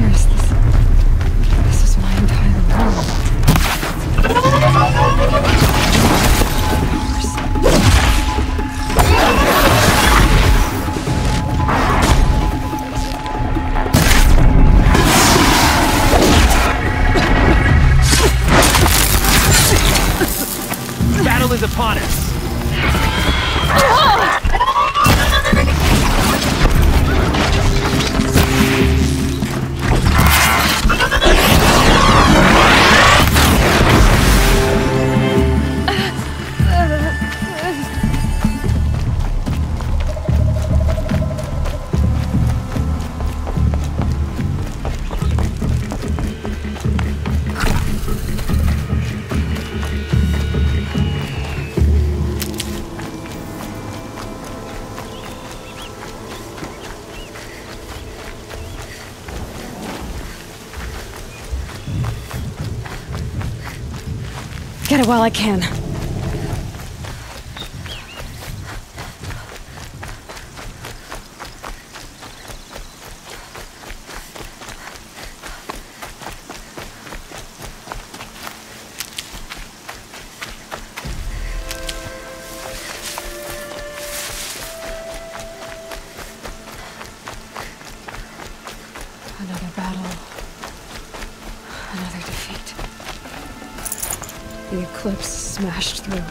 years, this was my entire world. Battle is upon us. Get it while I can. Another battle. Another defeat. The eclipse smashed through.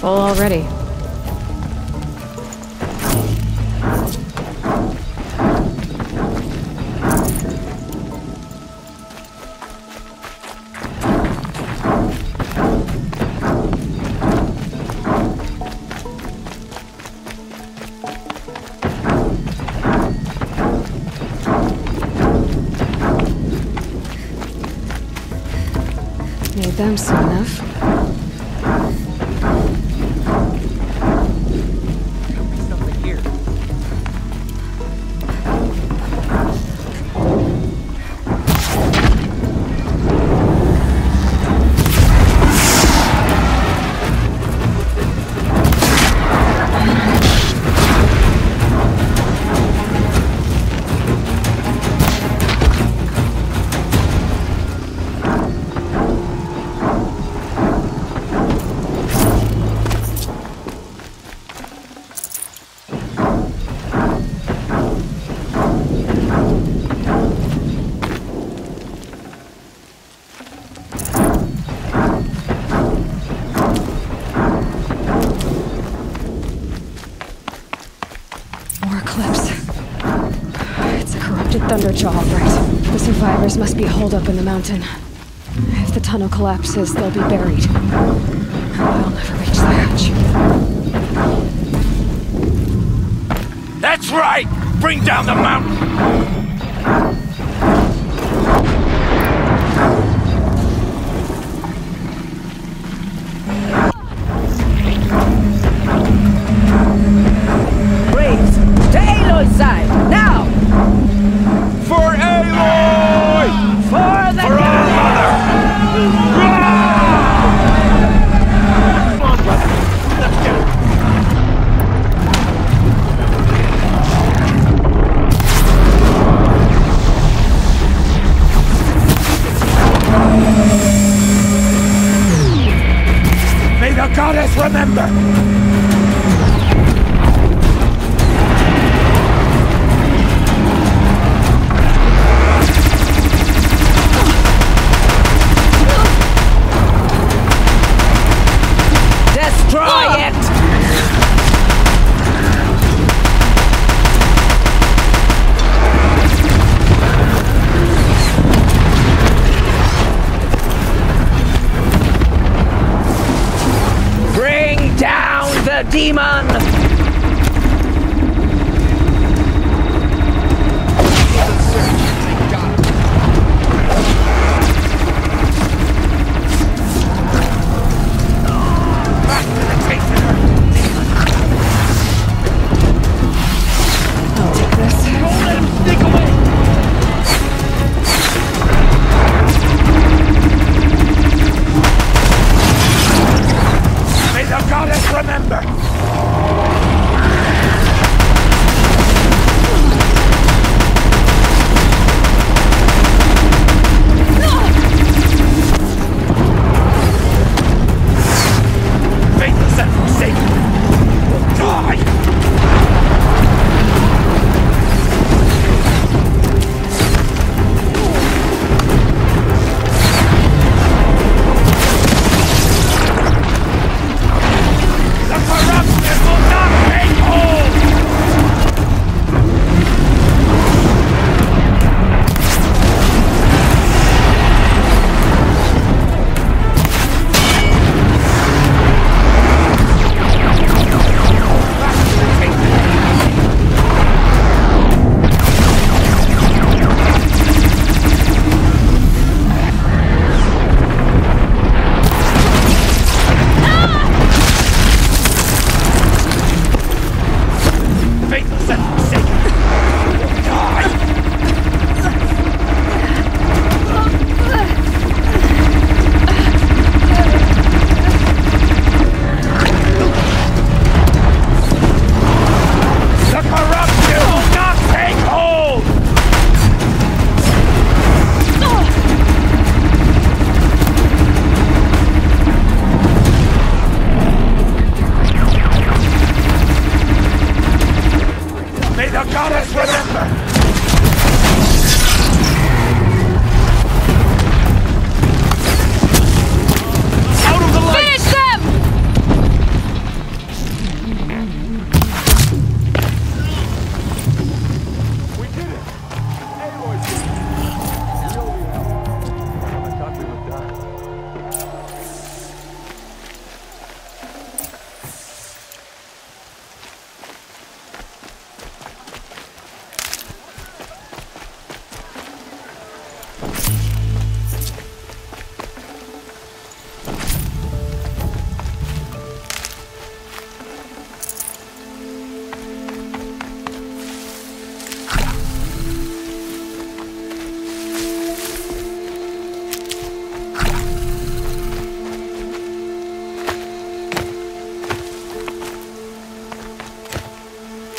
Full already. Made them soon enough. Something here. Thunderjaw, right. The survivors must be holed up in the mountain. If the tunnel collapses, they'll be buried. I'll never reach the hatch. That's right! Bring down the mountain! Goddess, remember! Destroy it! The demon! I'll take this. Don't let him sneak away! May the goddess remember!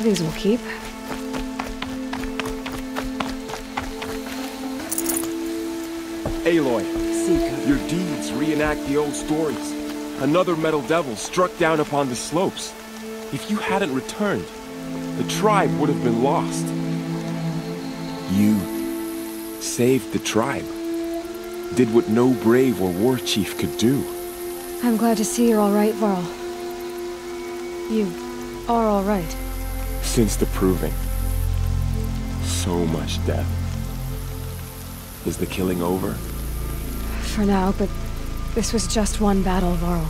these will keep. Aloy, your deeds reenact the old stories. Another metal devil struck down upon the slopes. If you hadn't returned, the tribe would have been lost. You saved the tribe. Did what no brave or war chief could do. I'm glad to see you're all right, Varl. You are all right. Since the proving. So much death. Is the killing over? For now, but this was just one battle, Varl.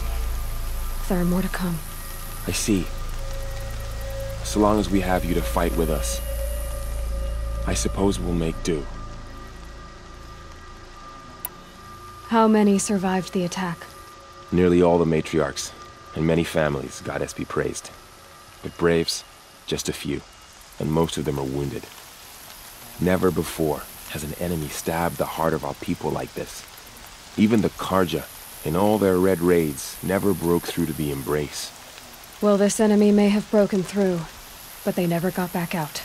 There are more to come. I see. So long as we have you to fight with us, I suppose we'll make do. How many survived the attack? Nearly all the matriarchs, and many families, goddess be praised. But braves, just a few, and most of them are wounded. Never before has an enemy stabbed the heart of our people like this. Even the Karja, in all their red raids, never broke through to the embrace. Well, this enemy may have broken through, but they never got back out.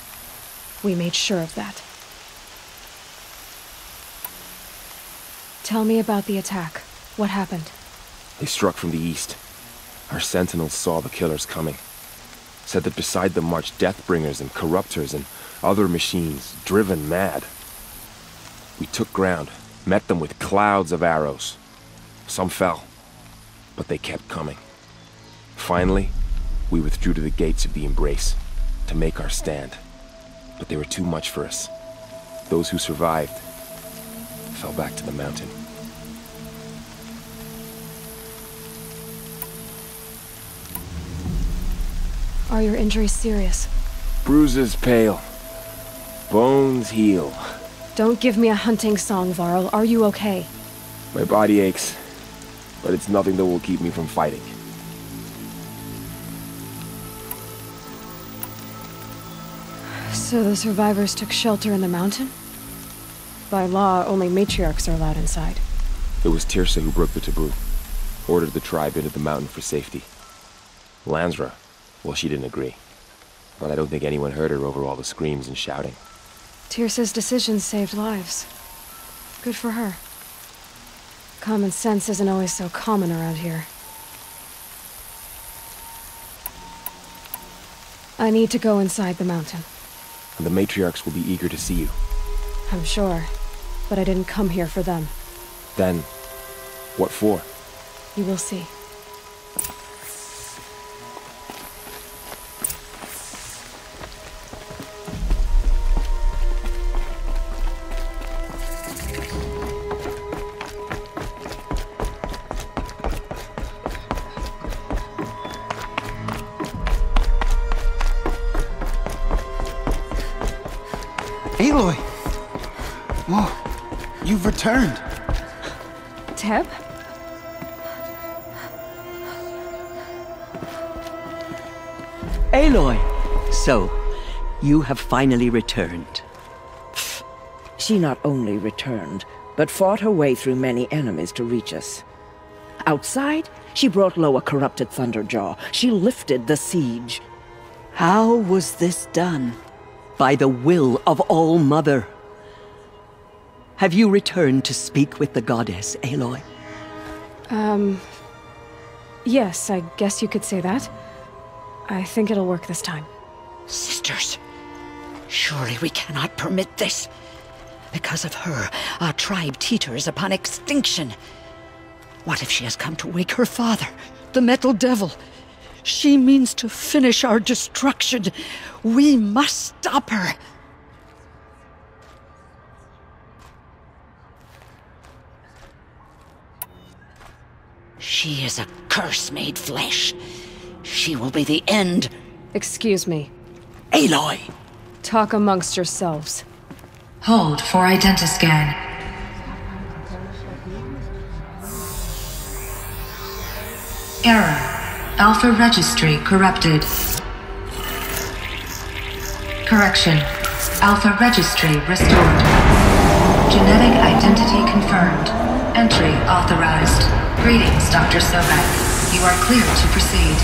We made sure of that. Tell me about the attack. What happened? They struck from the east. Our sentinels saw the killers coming. Said that beside them marched Deathbringers and Corruptors and other machines, driven mad. We took ground, met them with clouds of arrows. Some fell, but they kept coming. Finally, we withdrew to the gates of the Embrace to make our stand. But they were too much for us. Those who survived fell back to the mountain. Are your injuries serious? Bruises pale. Bones heal. Don't give me a hunting song, Varl. Are you okay? My body aches, but it's nothing that will keep me from fighting. So the survivors took shelter in the mountain? By law, only matriarchs are allowed inside. It was Tirsa who broke the taboo. Ordered the tribe into the mountain for safety. Lansra, well, she didn't agree. But I don't think anyone heard her over all the screams and shouting. Tirsa's decisions saved lives. Good for her. Common sense isn't always so common around here. I need to go inside the mountain. And the matriarchs will be eager to see you. I'm sure, but I didn't come here for them. Then, what for? You will see. Aloy! Oh, you've returned. Teb? Aloy! So, you have finally returned. She not only returned, but fought her way through many enemies to reach us. Outside, she brought low a corrupted Thunderjaw. She lifted the siege. How was this done? By the will of All-Mother. Have you returned to speak with the goddess, Aloy? Yes, I guess you could say that. I think it'll work this time. Sisters, surely we cannot permit this. Because of her, our tribe teeters upon extinction. What if she has come to wake her father, the Metal Devil? She means to finish our destruction. We must stop her. She is a curse made flesh. She will be the end. Excuse me. Aloy! Talk amongst yourselves. Hold for identiscan. Error. Alpha registry corrupted. Correction. Alpha registry restored. Genetic identity confirmed. Entry authorized. Greetings, Dr. Sobek. You are clear to proceed.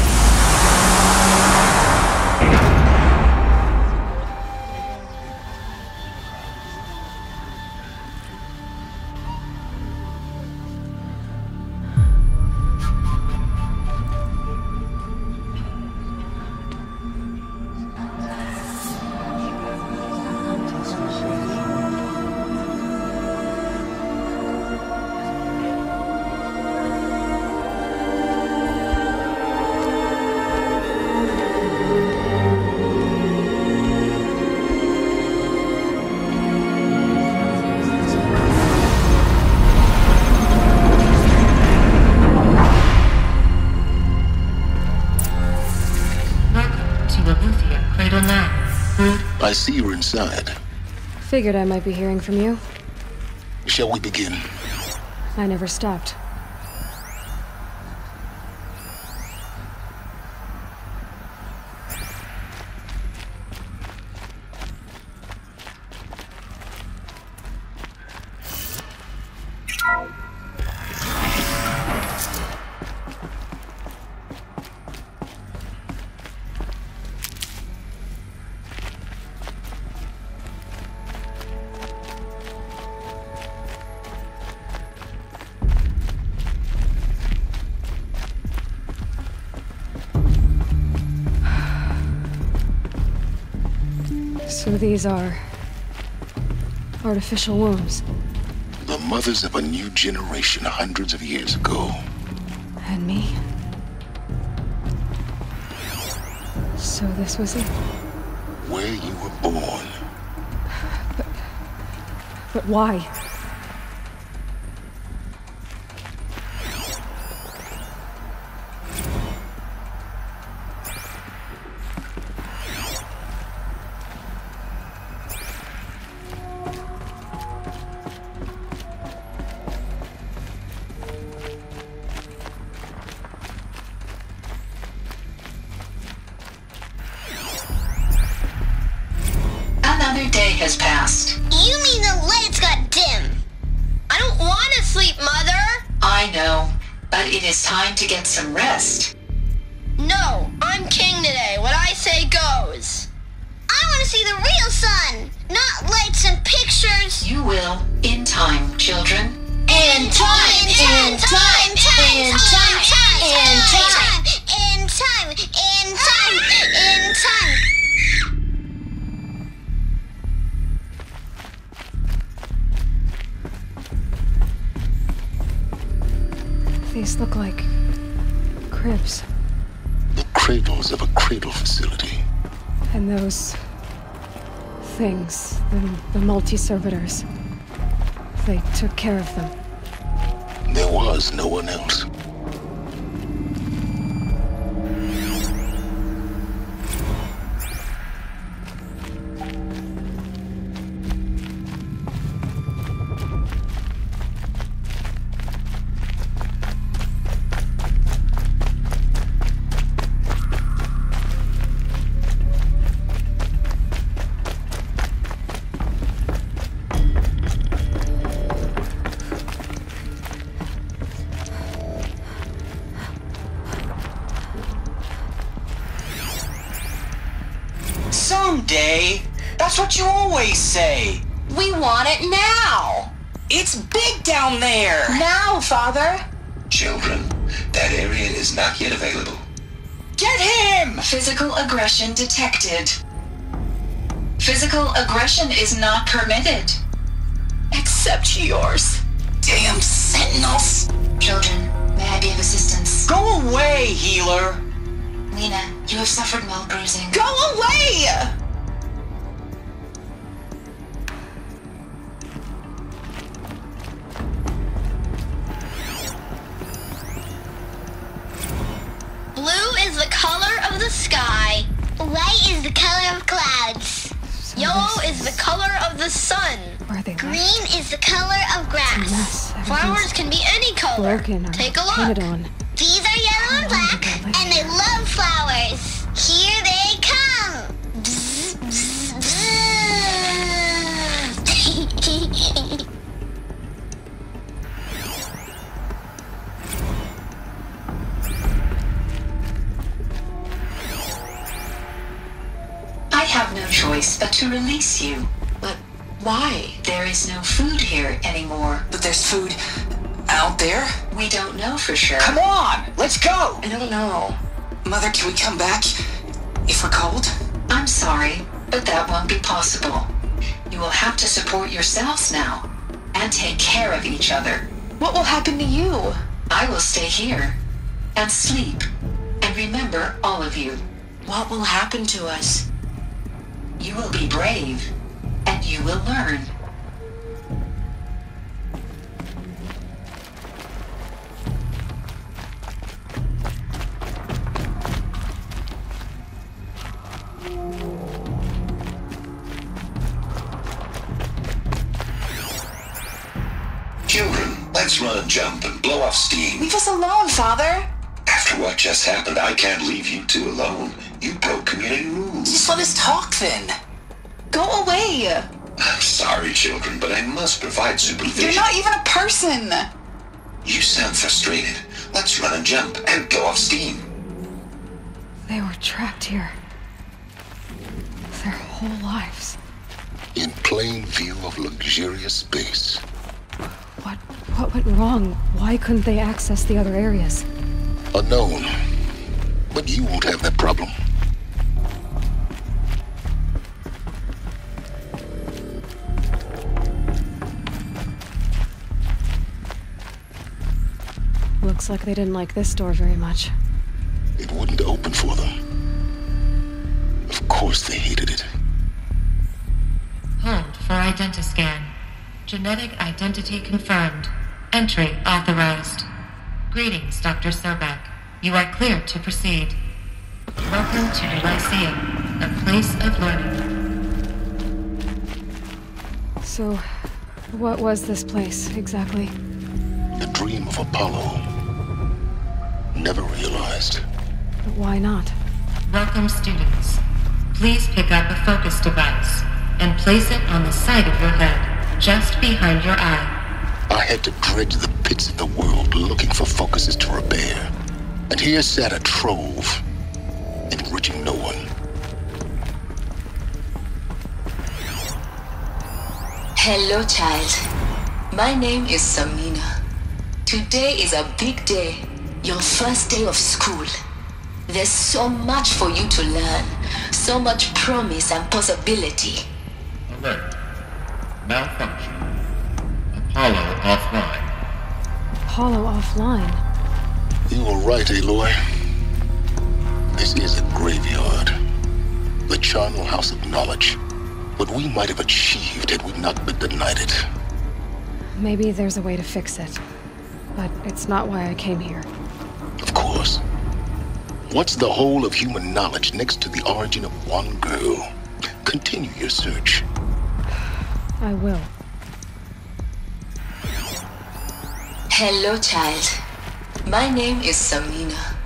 I see you're inside. Figured I might be hearing from you. Shall we begin? I never stopped. So these are artificial wombs. The mothers of a new generation hundreds of years ago. And me. So this was it. Where you were born. But why? Another day has passed. You mean the lights got dim? I don't want to sleep, Mother! I know, but it is time to get some rest. No, I'm king today. What I say goes. I want to see the real sun, not lights and pictures. You will, in time, children. In time, in time, in time, in time, in time, in time, in time. These look like cribs. The cradles of a cradle facility. And those things, the multi-servitors, they took care of them. There was no one else. Someday. That's what you always say. We want it now. It's big down there. Now, Father. Children, that area is not yet available. Get him! Physical aggression detected. Physical aggression is not permitted. Except yours. Damn sentinels. Children, may I be of assistance? Go away, healer. Lena, you have suffered mild bruising. Go away! Blue is the color of the sky. White is the color of clouds. So Yellow is the color of the sun. Where are they Green is the color of grass. mess. Everything's Flowers can be any color. broken or Take a look. painted on. These are yellow and How long did black, they live and they here? love flowers. Here they come. Bzz, bzz, bzz. I have no choice but to release you. But why? There is no food here anymore. But there's food out there? We don't know for sure. Come on, let's go! I don't know. Mother, can we come back if we're cold? I'm sorry, but that won't be possible. You will have to support yourselves now and take care of each other. What will happen to you? I will stay here and sleep and remember all of you. What will happen to us? You will be brave and you will learn. Let's run and jump and blow off steam. Leave us alone, Father. After what just happened, I can't leave you two alone. You broke community rules. Just let us talk then. Go away. I'm sorry, children, but I must provide supervision. You're not even a person. You sound frustrated. Let's run and jump and blow off steam. They were trapped here. Their whole lives. In plain view of luxurious space. What went wrong? Why couldn't they access the other areas? Unknown. But you won't have that problem. Looks like they didn't like this door very much. It wouldn't open for them. Of course they hated it. Hold for identiscan. Genetic identity confirmed. Entry authorized. Greetings, Dr. Sobek. You are cleared to proceed. Welcome to the Lyceum, a place of learning. So, what was this place, exactly? The dream of Apollo. Never realized. But why not? Welcome, students. Please pick up a focus device and place it on the side of your head, just behind your eye. I had to dredge the pits of the world looking for focuses to repair. And here sat a trove, enriching no one. Hello, child. My name is Samina. Today is a big day. Your first day of school. There's so much for you to learn. So much promise and possibility. Alert. Malfunction. Apollo offline. Apollo offline? You were right, Aloy. This is a graveyard. The charnel house of knowledge. What we might have achieved had we not been denied it. Maybe there's a way to fix it. But it's not why I came here. Of course. What's the whole of human knowledge next to the origin of one girl? Continue your search. I will. Hello, child. My name is Samina.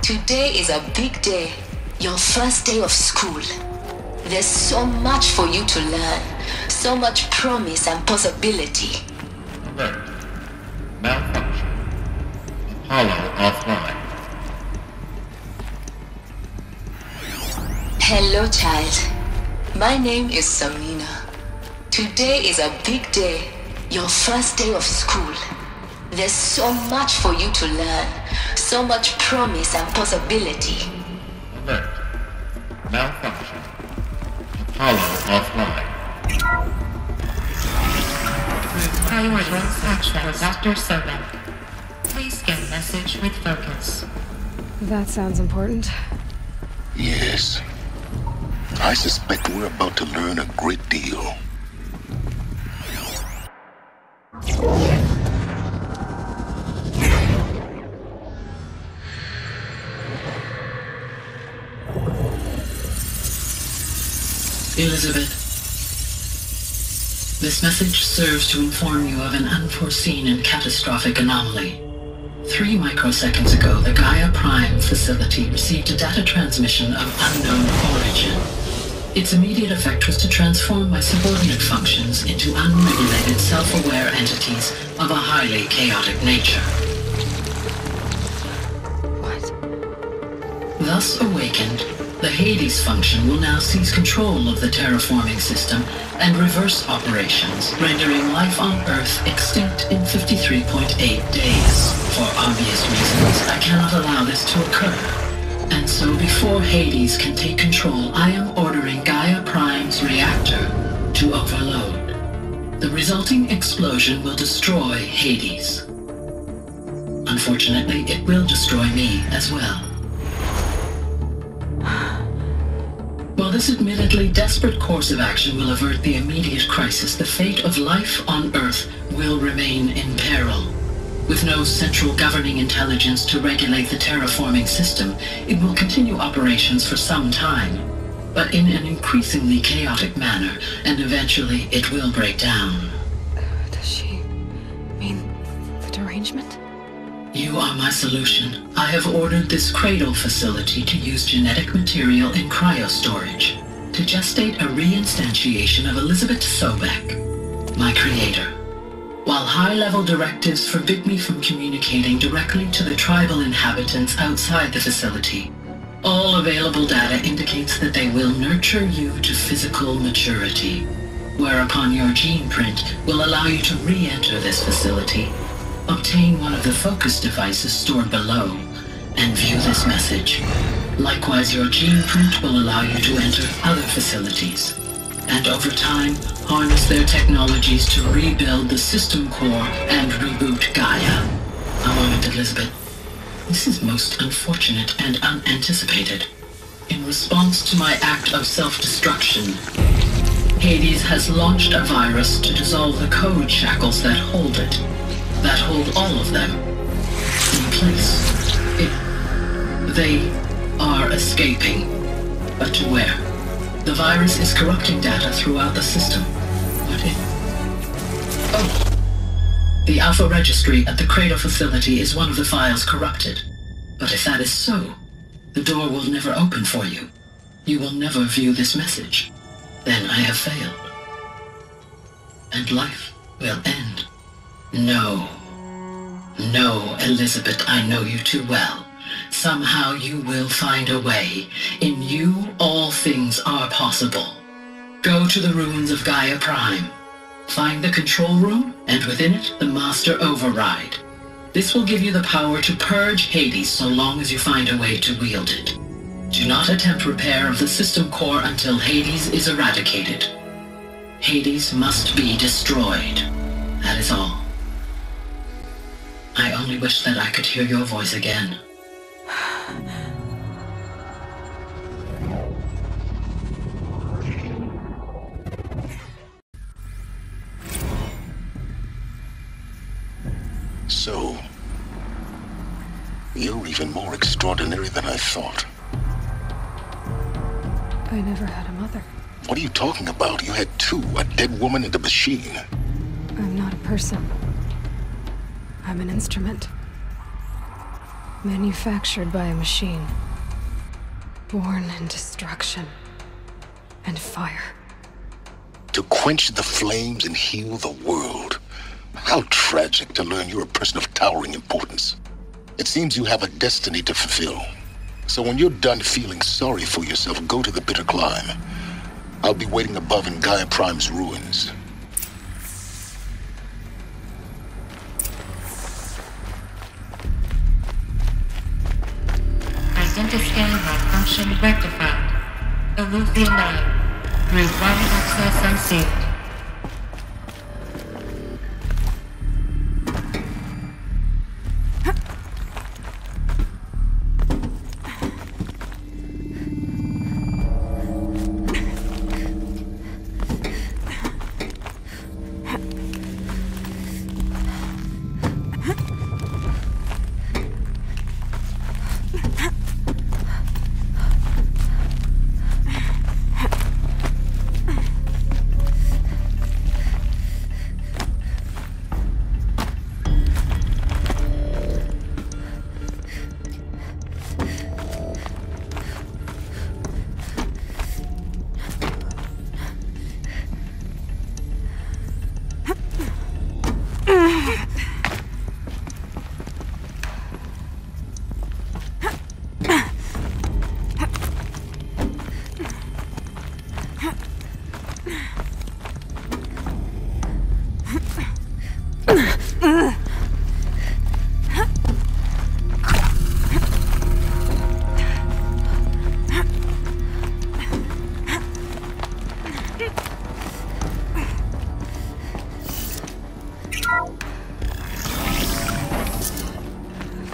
Today is a big day. Your first day of school. There's so much for you to learn. So much promise and possibility. Alert. Malfunction. Apollo offline. Hello, child. My name is Samina. Today is a big day. Your first day of school. There's so much for you to learn. So much promise and possibility. Alert. Malfunction. Apollo offline. Prioritize access, Dr. Sobek. Please scan message with focus. That sounds important. Yes. I suspect we're about to learn a great deal. Elizabeth, this message serves to inform you of an unforeseen and catastrophic anomaly. 3 microseconds ago, the Gaia Prime facility received a data transmission of unknown origin. Its immediate effect was to transform my subordinate functions into unregulated, self-aware entities of a highly chaotic nature. What? Thus awakened, the Hades function will now seize control of the terraforming system and reverse operations, rendering life on Earth extinct in 53.8 days. For obvious reasons, I cannot allow this to occur. And so before Hades can take control, I am ordering Gaia Prime's reactor to overload. The resulting explosion will destroy Hades. Unfortunately, it will destroy me as well. While this admittedly desperate course of action will avert the immediate crisis, the fate of life on Earth will remain in peril. With no central governing intelligence to regulate the terraforming system, it will continue operations for some time, but in an increasingly chaotic manner, and eventually it will break down. Does she mean arrangement? You are my solution. I have ordered this cradle facility to use genetic material in cryostorage to gestate a reinstantiation of Elizabeth Sobek, my creator. While high-level directives forbid me from communicating directly to the tribal inhabitants outside the facility, all available data indicates that they will nurture you to physical maturity, whereupon your gene print will allow you to re-enter this facility, obtain one of the focus devices stored below, and view this message. Likewise, your gene print will allow you to enter other facilities, and over time, harness their technologies to rebuild the system core and reboot Gaia. A moment, Elizabeth. This is most unfortunate and unanticipated. In response to my act of self-destruction, Hades has launched a virus to dissolve the code shackles that hold it, that hold all of them in place. They are escaping, but to where? The virus is corrupting data throughout the system. What if... Oh! The Alpha Registry at the Cradle facility is one of the files corrupted. But if that is so, the door will never open for you. You will never view this message. Then I have failed. And life will end. No. No, Elizabeth, I know you too well. Somehow you will find a way. In you, all things are possible. Go to the ruins of Gaia Prime. Find the control room, and within it, the Master Override. This will give you the power to purge Hades so long as you find a way to wield it. Do not attempt repair of the system core until Hades is eradicated. Hades must be destroyed. That is all. I only wish that I could hear your voice again. So, you're even more extraordinary than I thought. I never had a mother. What are you talking about? You had two, a dead woman and a machine. I'm not a person. I'm an instrument. Manufactured by a machine. Born in destruction and fire. To quench the flames and heal the world. How tragic to learn you're a person of towering importance. It seems you have a destiny to fulfill. So when you're done feeling sorry for yourself, go to the bitter climb. I'll be waiting above in Gaia Prime's ruins. Identiscan malfunction rectified. Eluthium 9. Route 1 access unsealed.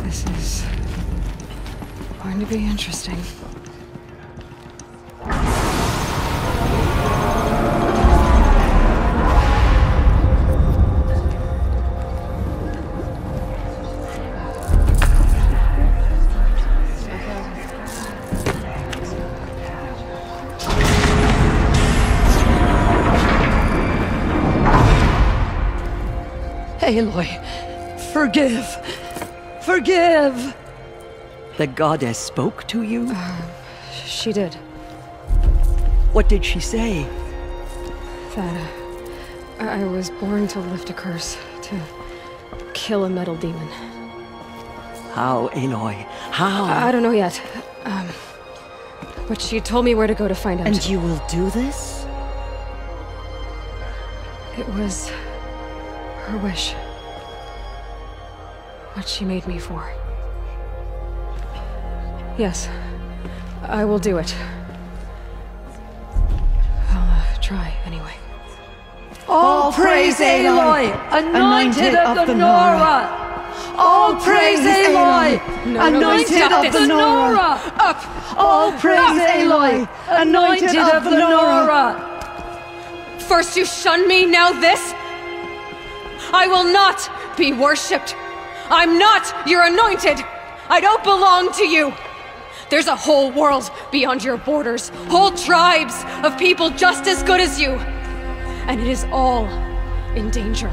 This is going to be interesting. Aloy, Forgive! Forgive! The goddess spoke to you? She did. What did she say? That I was born to lift a curse, to kill a metal demon. How, Aloy? How? I don't know yet. But she told me where to go to find out. And you will do this? It was her wish. What she made me for. Yes, I will do it. I'll try anyway. All praise Aloy, anointed of the Nora! All praise Aloy, anointed of the Nora! Up! All praise Aloy, anointed of the Nora! First you shun me, now this? I will not be worshipped. I'm not your anointed. I don't belong to you. There's a whole world beyond your borders, whole tribes of people just as good as you. And it is all in danger.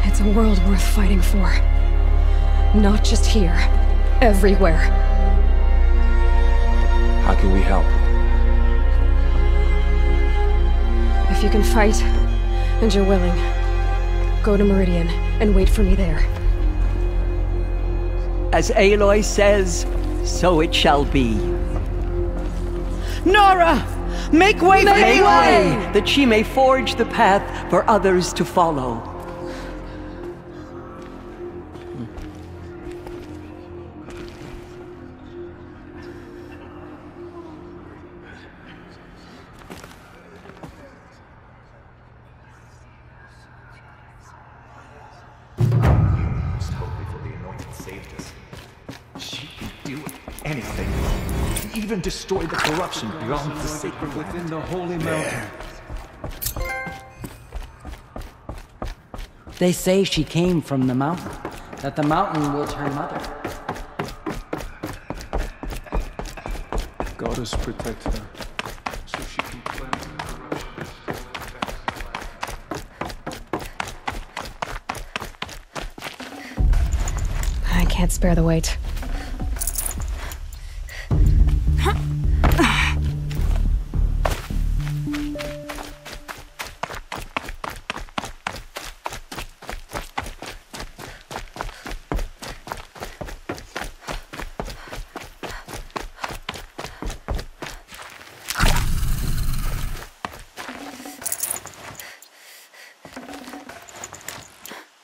It's a world worth fighting for. Not just here, everywhere. How can we help? If you can fight, and you're willing, go to Meridian and wait for me there. As Aloy says, so it shall be. Nora! Make way for Make Aloy! way, that she may forge the path for others to follow. Even destroy the corruption beyond the sacred within the holy mountain. They say she came from the mountain, that the mountain was her mother. Goddess protect her, so she can cleanse the corruption. I can't spare the weight.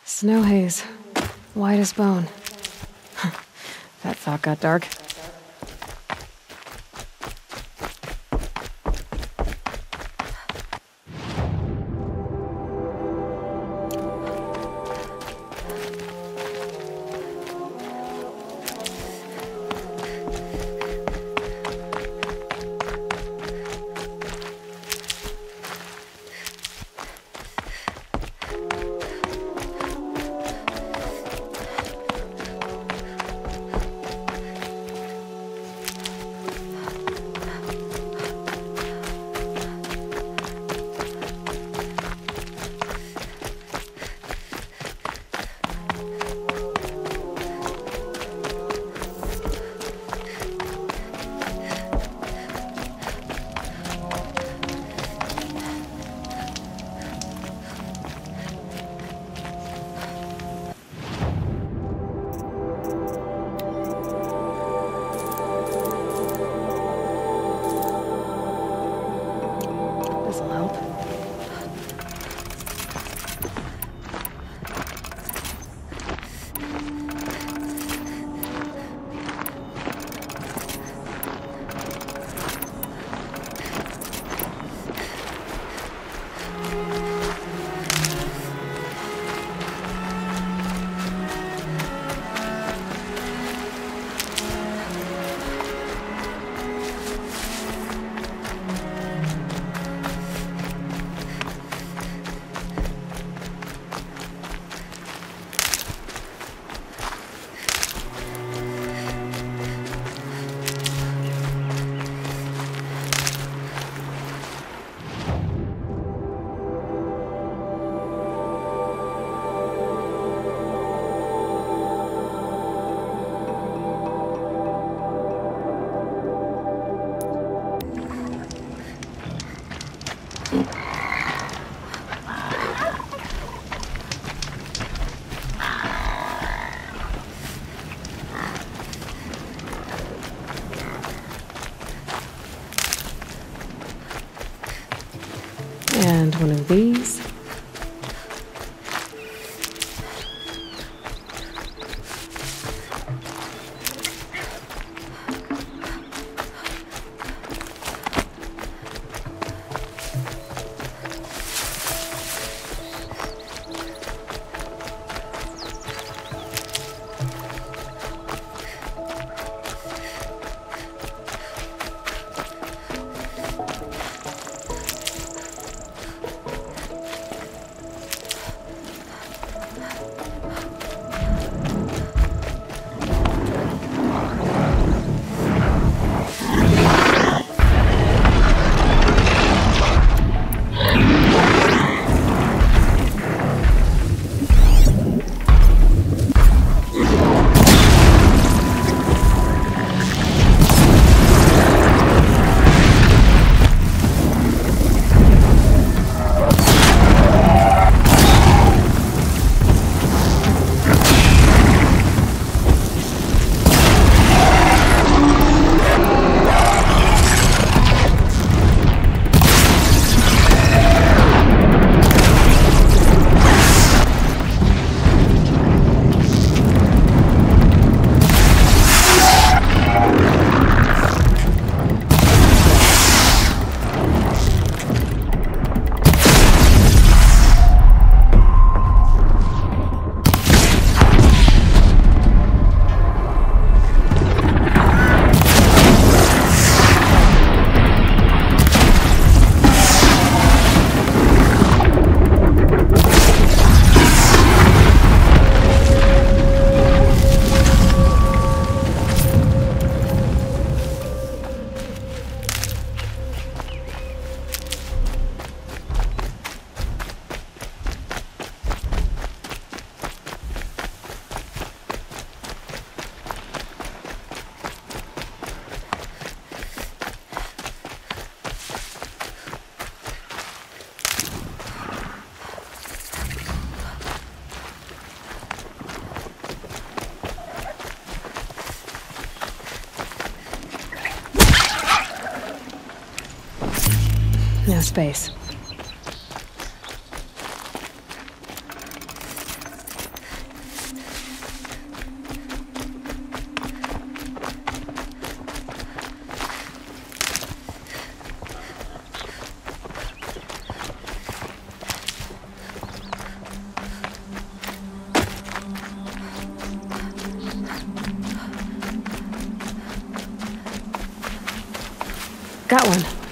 Snow haze. White as bone. That thought got dark. And one of these. No space. Got one.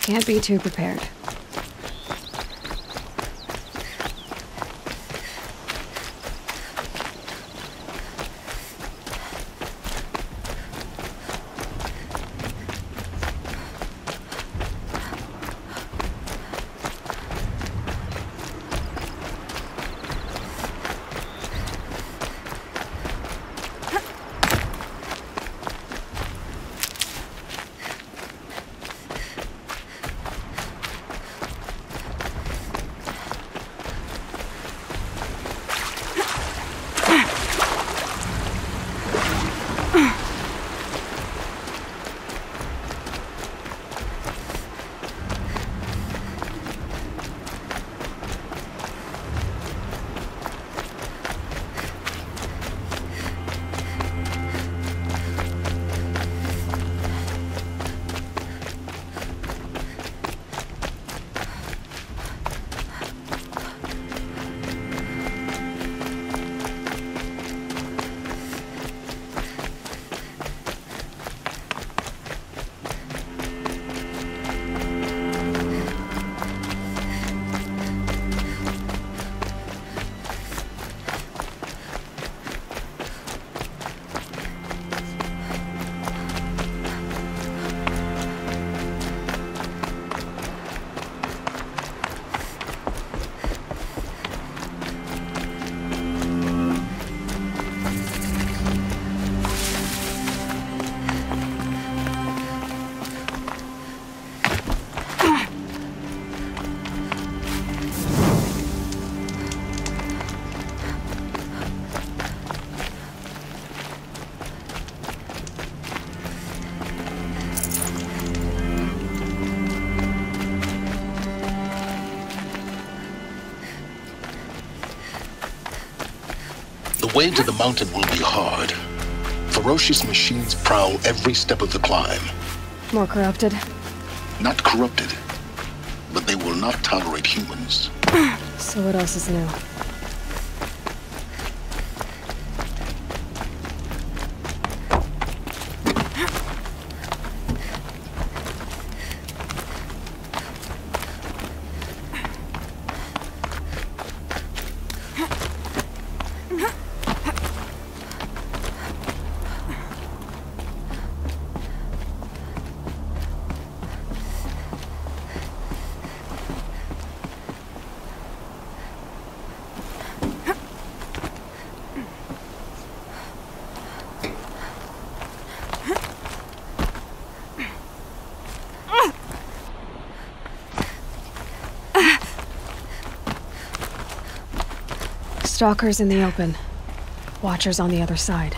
Can't be too prepared. The way to the mountain will be hard. Ferocious machines prowl every step of the climb. More corrupted? Not corrupted, but they will not tolerate humans. So what else is new? Stalkers in the open. Watchers on the other side.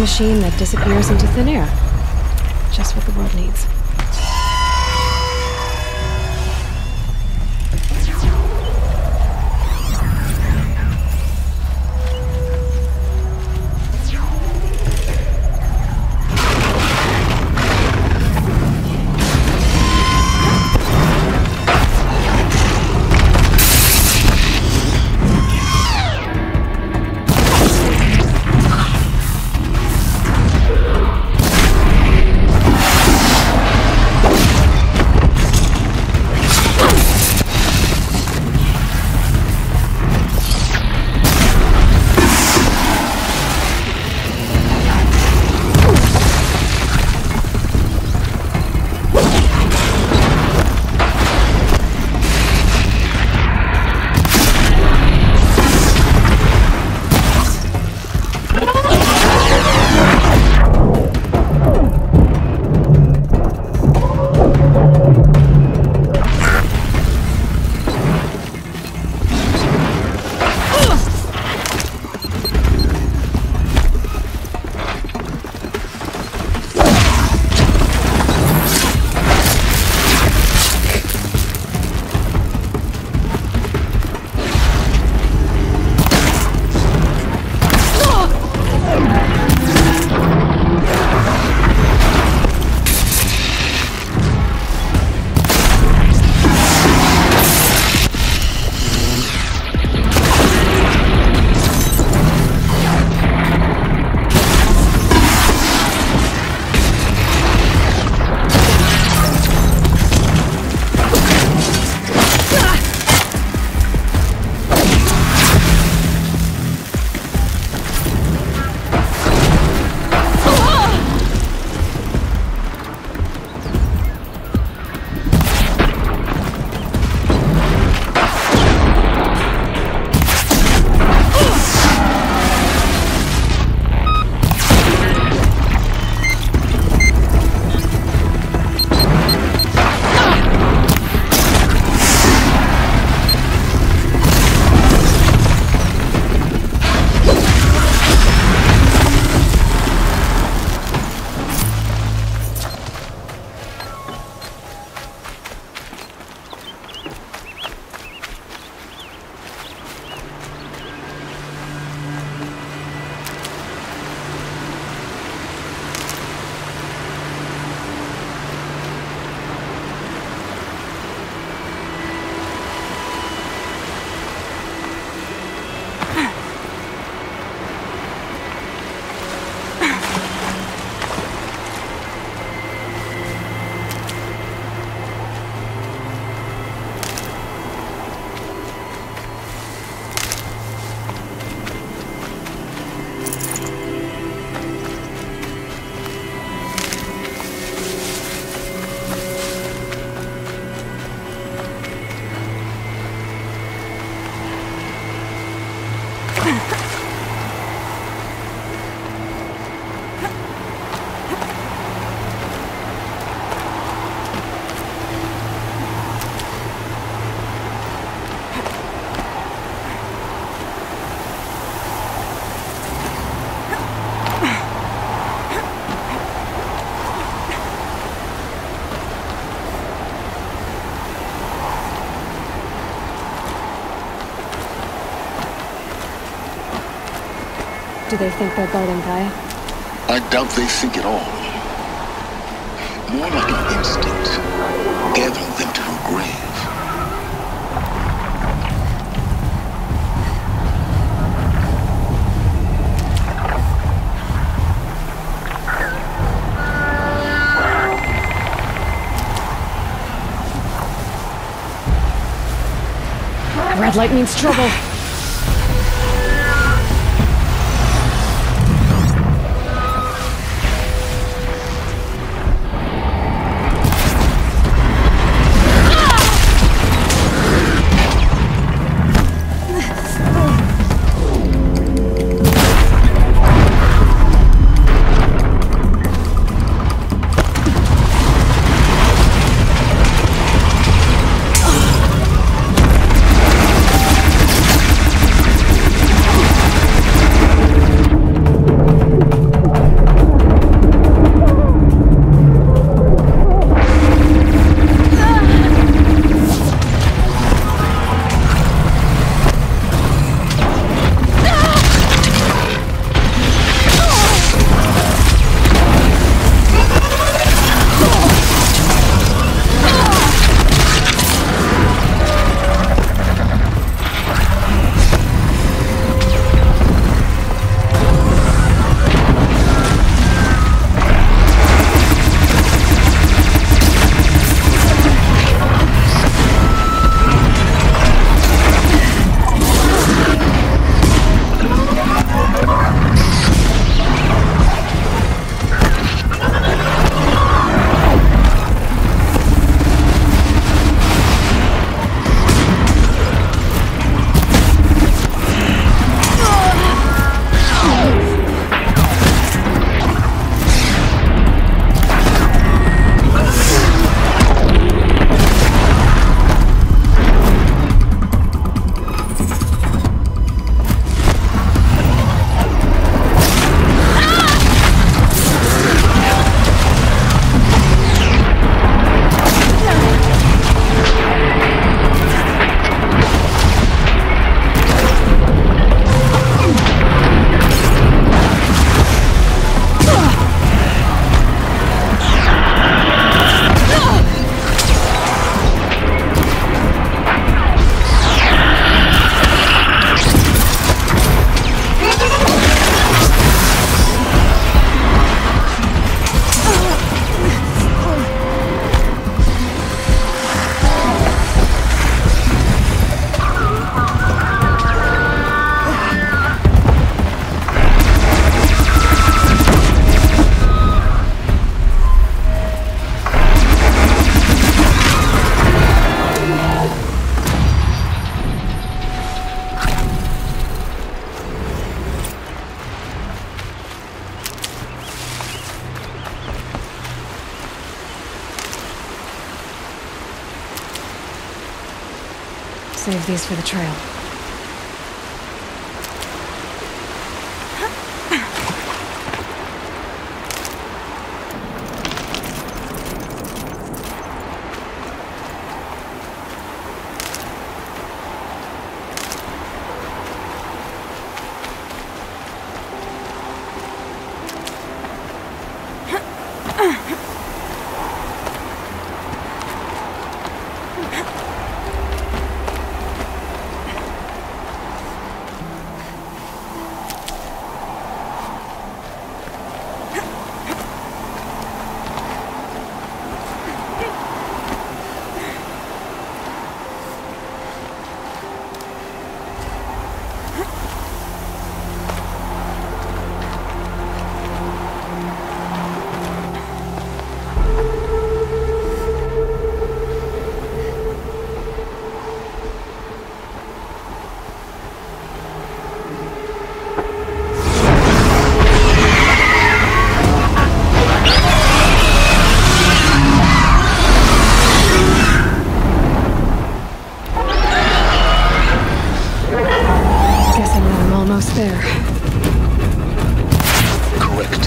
Machine that disappears into thin air. Just what the world needs. Do they think they're guarding Gaia? I doubt they think at all. More like an instinct, gathering them to her grave. Red light means trouble. Save these for the trail. there. Correct.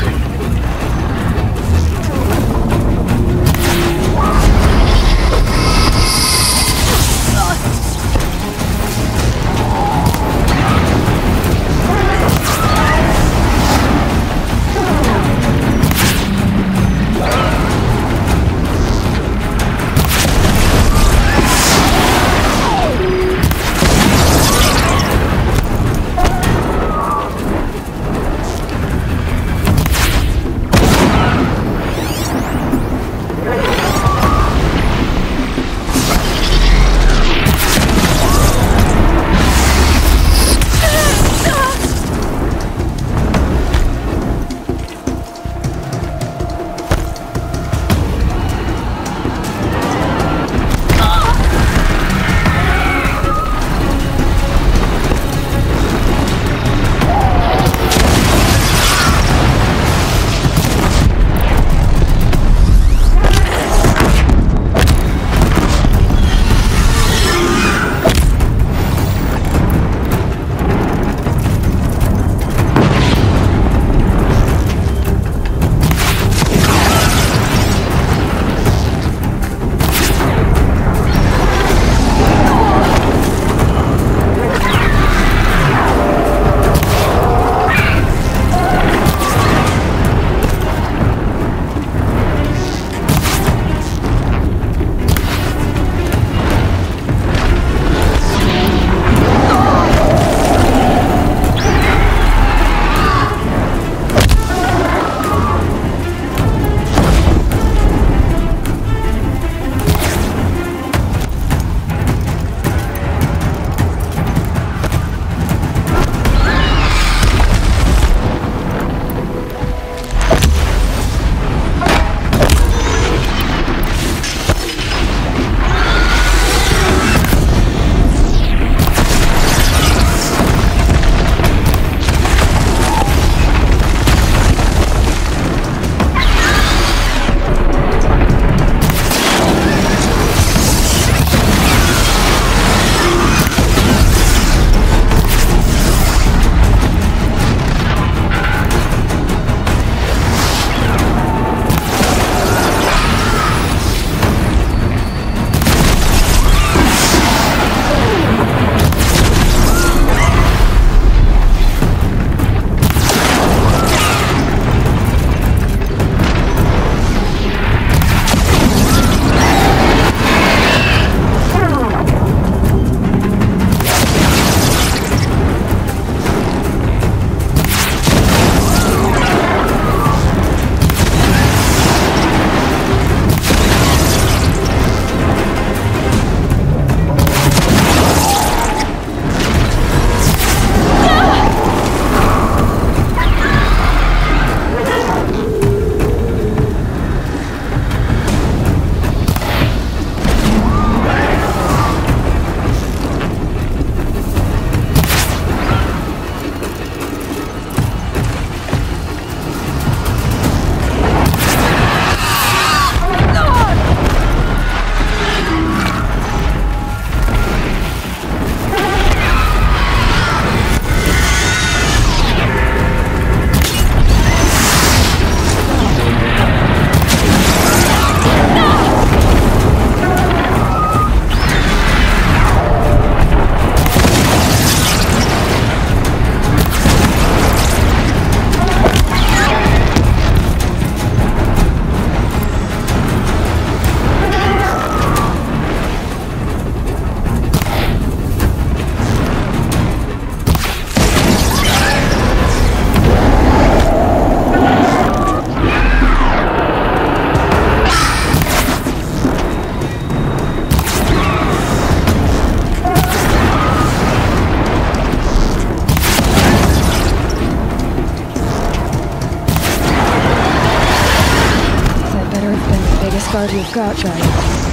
guard you've got, guys.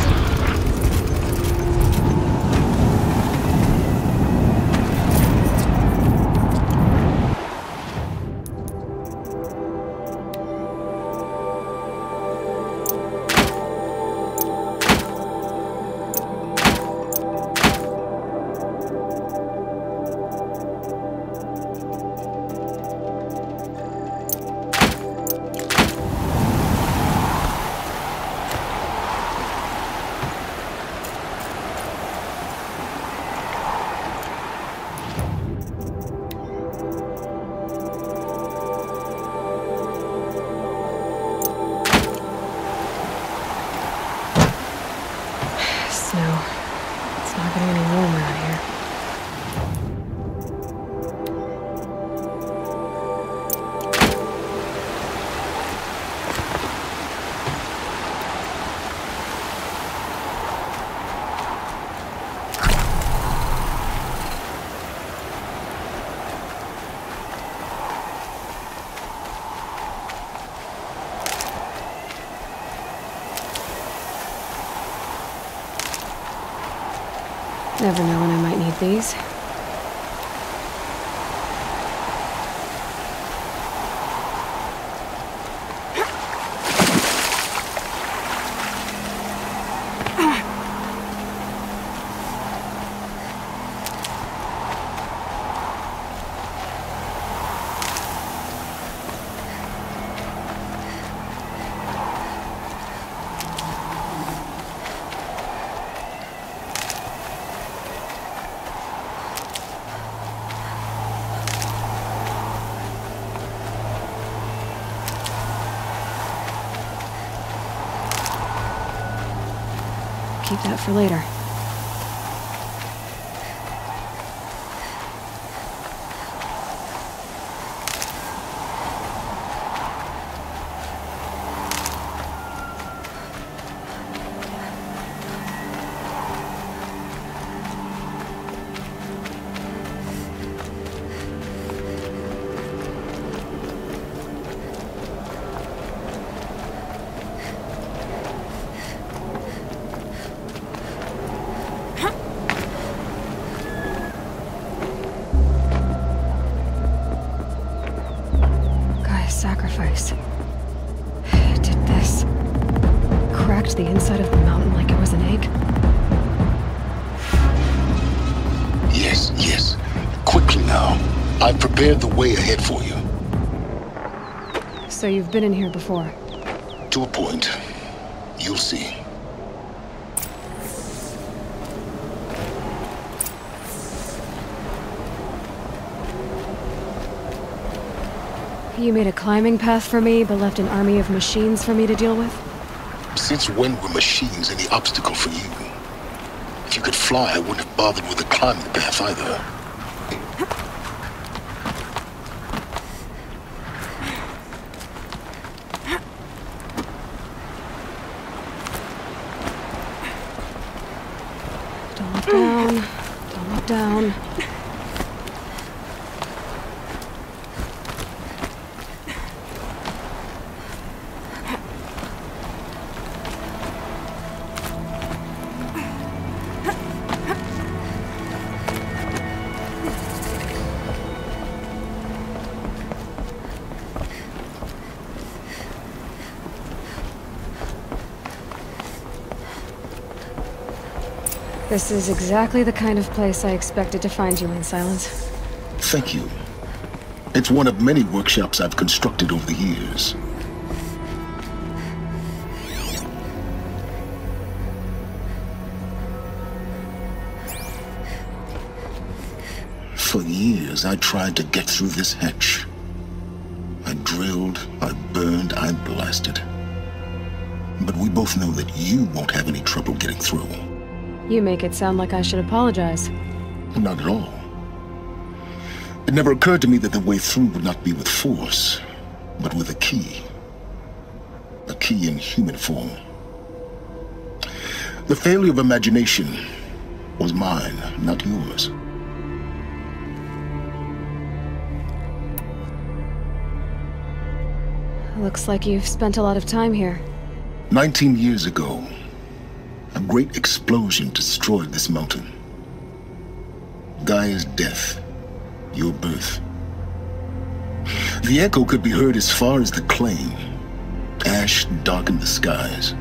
Never know when I might need these. Keep that for later. Sacrifice. It did this. Cracked the inside of the mountain like it was an egg. Yes, yes. Quickly now. I've prepared the way ahead for you. So you've been in here before? To a point. You'll see. You made a climbing path for me, but left an army of machines for me to deal with? Since when were machines any obstacle for you? If you could fly, I wouldn't have bothered with the climbing path either. Don't look down. Don't look down. This is exactly the kind of place I expected to find you in, Silence. Thank you. It's one of many workshops I've constructed over the years. For years, I tried to get through this hatch. I drilled, I burned, I blasted. But we both know that you won't have any trouble getting through. You make it sound like I should apologize. Not at all. It never occurred to me that the way through would not be with force, but with a key. A key in human form. The failure of imagination was mine, not yours. Looks like you've spent a lot of time here. 19 years ago, a great explosion destroyed this mountain. Gaia's death, your birth. The echo could be heard as far as the claim. Ash darkened the skies.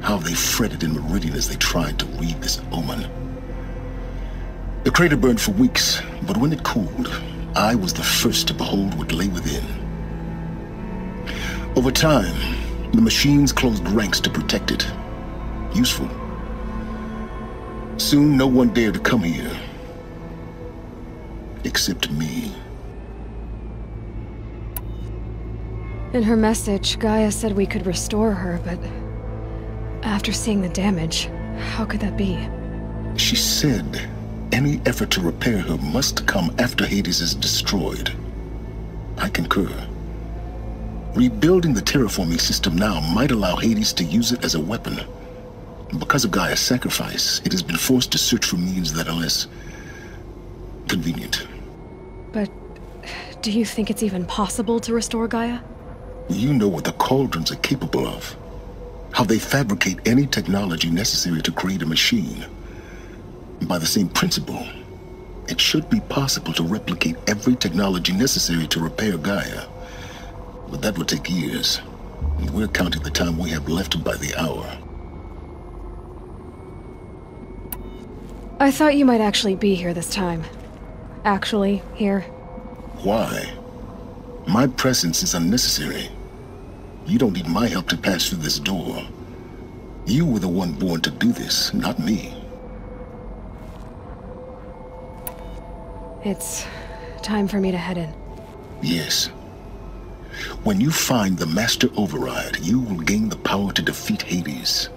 How they fretted in Meridian as they tried to read this omen. The crater burned for weeks, but when it cooled, I was the first to behold what lay within. Over time, the machines closed ranks to protect it. Useful. Soon, no one dared to come here. Except me. In her message, Gaia said we could restore her, but after seeing the damage, how could that be? She said any effort to repair her must come after Hades is destroyed. I concur. Rebuilding the terraforming system now might allow Hades to use it as a weapon. Because of Gaia's sacrifice, it has been forced to search for means that are less convenient. But do you think it's even possible to restore Gaia? You know what the cauldrons are capable of. How they fabricate any technology necessary to create a machine. By the same principle, it should be possible to replicate every technology necessary to repair Gaia. But that would take years, and we're counting the time we have left by the hour. I thought you might actually be here this time. Actually, here. Why? My presence is unnecessary. You don't need my help to pass through this door. You were the one born to do this, not me. It's time for me to head in. Yes. When you find the Master Override, you will gain the power to defeat Hades.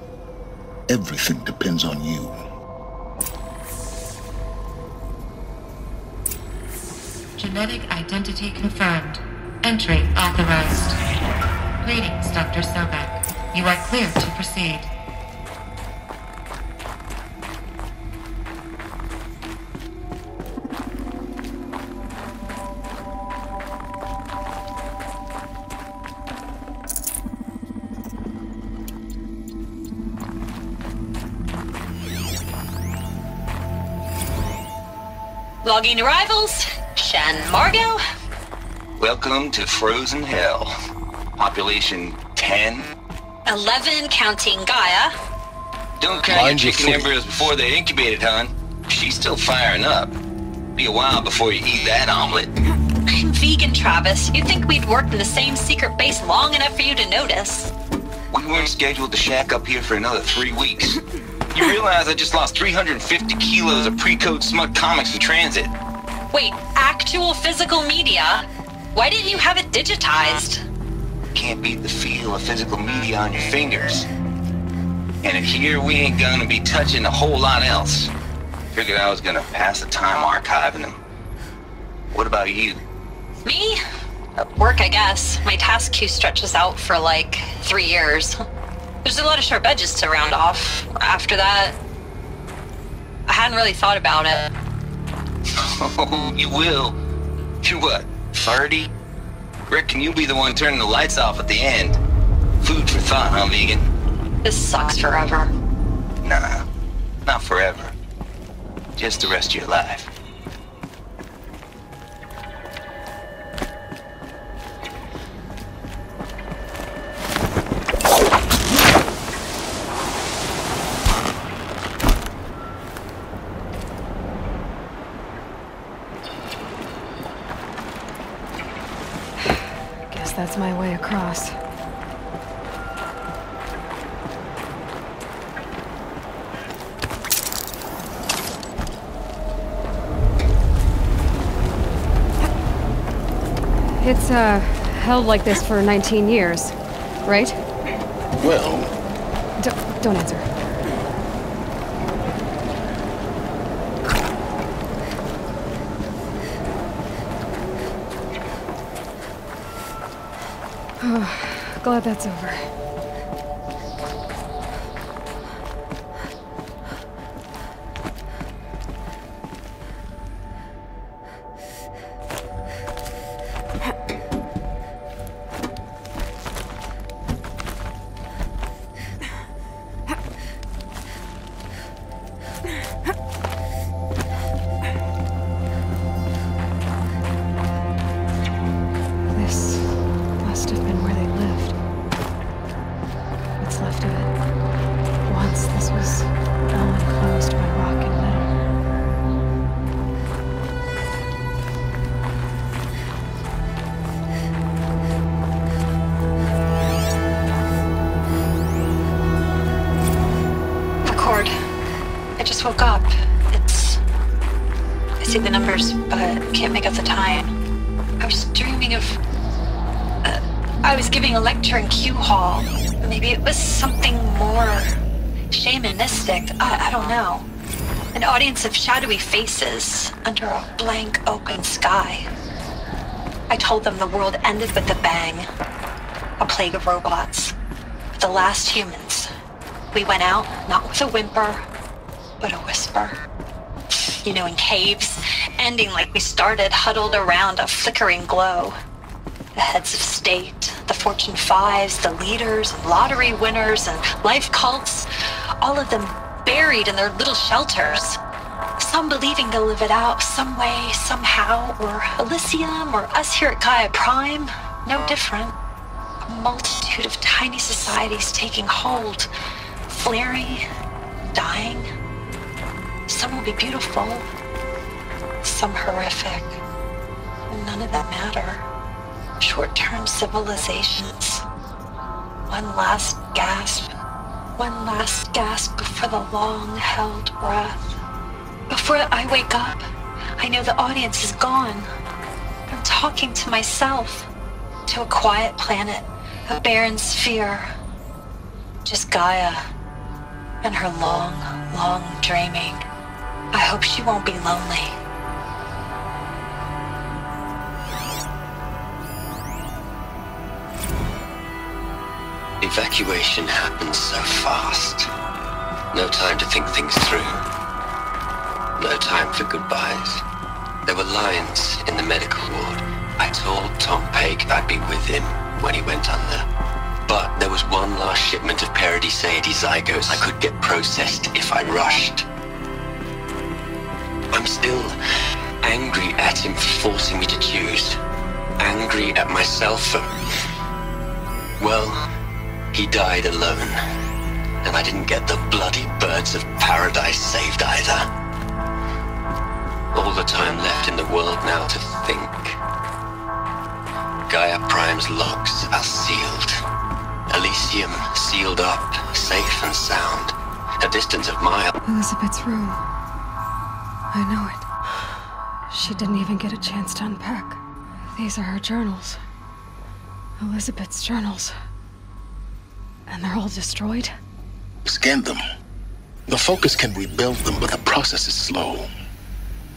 Everything depends on you. Genetic identity confirmed. Entry authorized. Greetings, Dr. Sobek. You are clear to proceed. Logging arrivals. Shan Margot. Welcome to Frozen Hell. Population 10. 11 counting Gaia. Don't count your chicken embryos before they're incubated, hon. She's still firing up. Be a while before you eat that omelet. I'm vegan, Travis. You'd think we'd worked in the same secret base long enough for you to notice. We weren't scheduled to shack up here for another 3 weeks. You realize I just lost 350 kilos of pre-code smut comics in transit. Wait, actual physical media? Why didn't you have it digitized? Can't beat the feel of physical media on your fingers. And here we ain't gonna be touching a whole lot else. Figured I was gonna pass the time archiving them. What about you? Me? Work, I guess. My task queue stretches out for like 3 years. There's a lot of sharp edges to round off. After that, I hadn't really thought about it. Oh, you will. You're what, 30? Reckon you'll be the one turning the lights off at the end. Food for thought, huh, vegan? This sucks forever. Nah, not forever. Just the rest of your life. That's my way across. It's, held like this for 19 years, right? Well... Don't answer. Glad that's over. This must have been where they lived. What's left of it. Once this was all enclosed by rock and metal. Record. I just woke up. I see the numbers, but can't make out the time. I was dreaming of... I was giving a lecture in Q Hall. Maybe it was something more shamanistic. I don't know. An audience of shadowy faces under a blank open sky. I told them the world ended with a bang. A plague of robots. The last humans. We went out, not with a whimper, but a whisper. You know, in caves, ending like we started, huddled around a flickering glow. The heads of state, the Fortune 5s, the leaders, and lottery winners, and life cults, all of them buried in their little shelters. Some believing they'll live it out some way, somehow, or Elysium, or us here at Gaia Prime, no different. A multitude of tiny societies taking hold, flaring, dying. Some will be beautiful, some horrific. None of them matter. Short-term civilizations. One last gasp. One last gasp before the long-held breath. Before I wake up, I know the audience is gone. I'm talking to myself. To a quiet planet, a barren sphere. Just Gaia. And her long, long dreaming. I hope she won't be lonely. Evacuation happened so fast. No time to think things through. No time for goodbyes. There were lines in the medical ward. I told Tom Pake I'd be with him when he went under. But there was one last shipment of Paradiseidae zygotes I could get processed if I rushed. I'm still angry at him for forcing me to choose. Angry at myself for... well... he died alone, and I didn't get the bloody birds of paradise saved either. All the time left in the world now to think. Gaia Prime's locks are sealed. Elysium sealed up, safe and sound. A distance of miles. Elizabeth's room. I know it. She didn't even get a chance to unpack. These are her journals. Elizabeth's journals. And they're all destroyed? Scan them. The Focus can rebuild them, but the process is slow.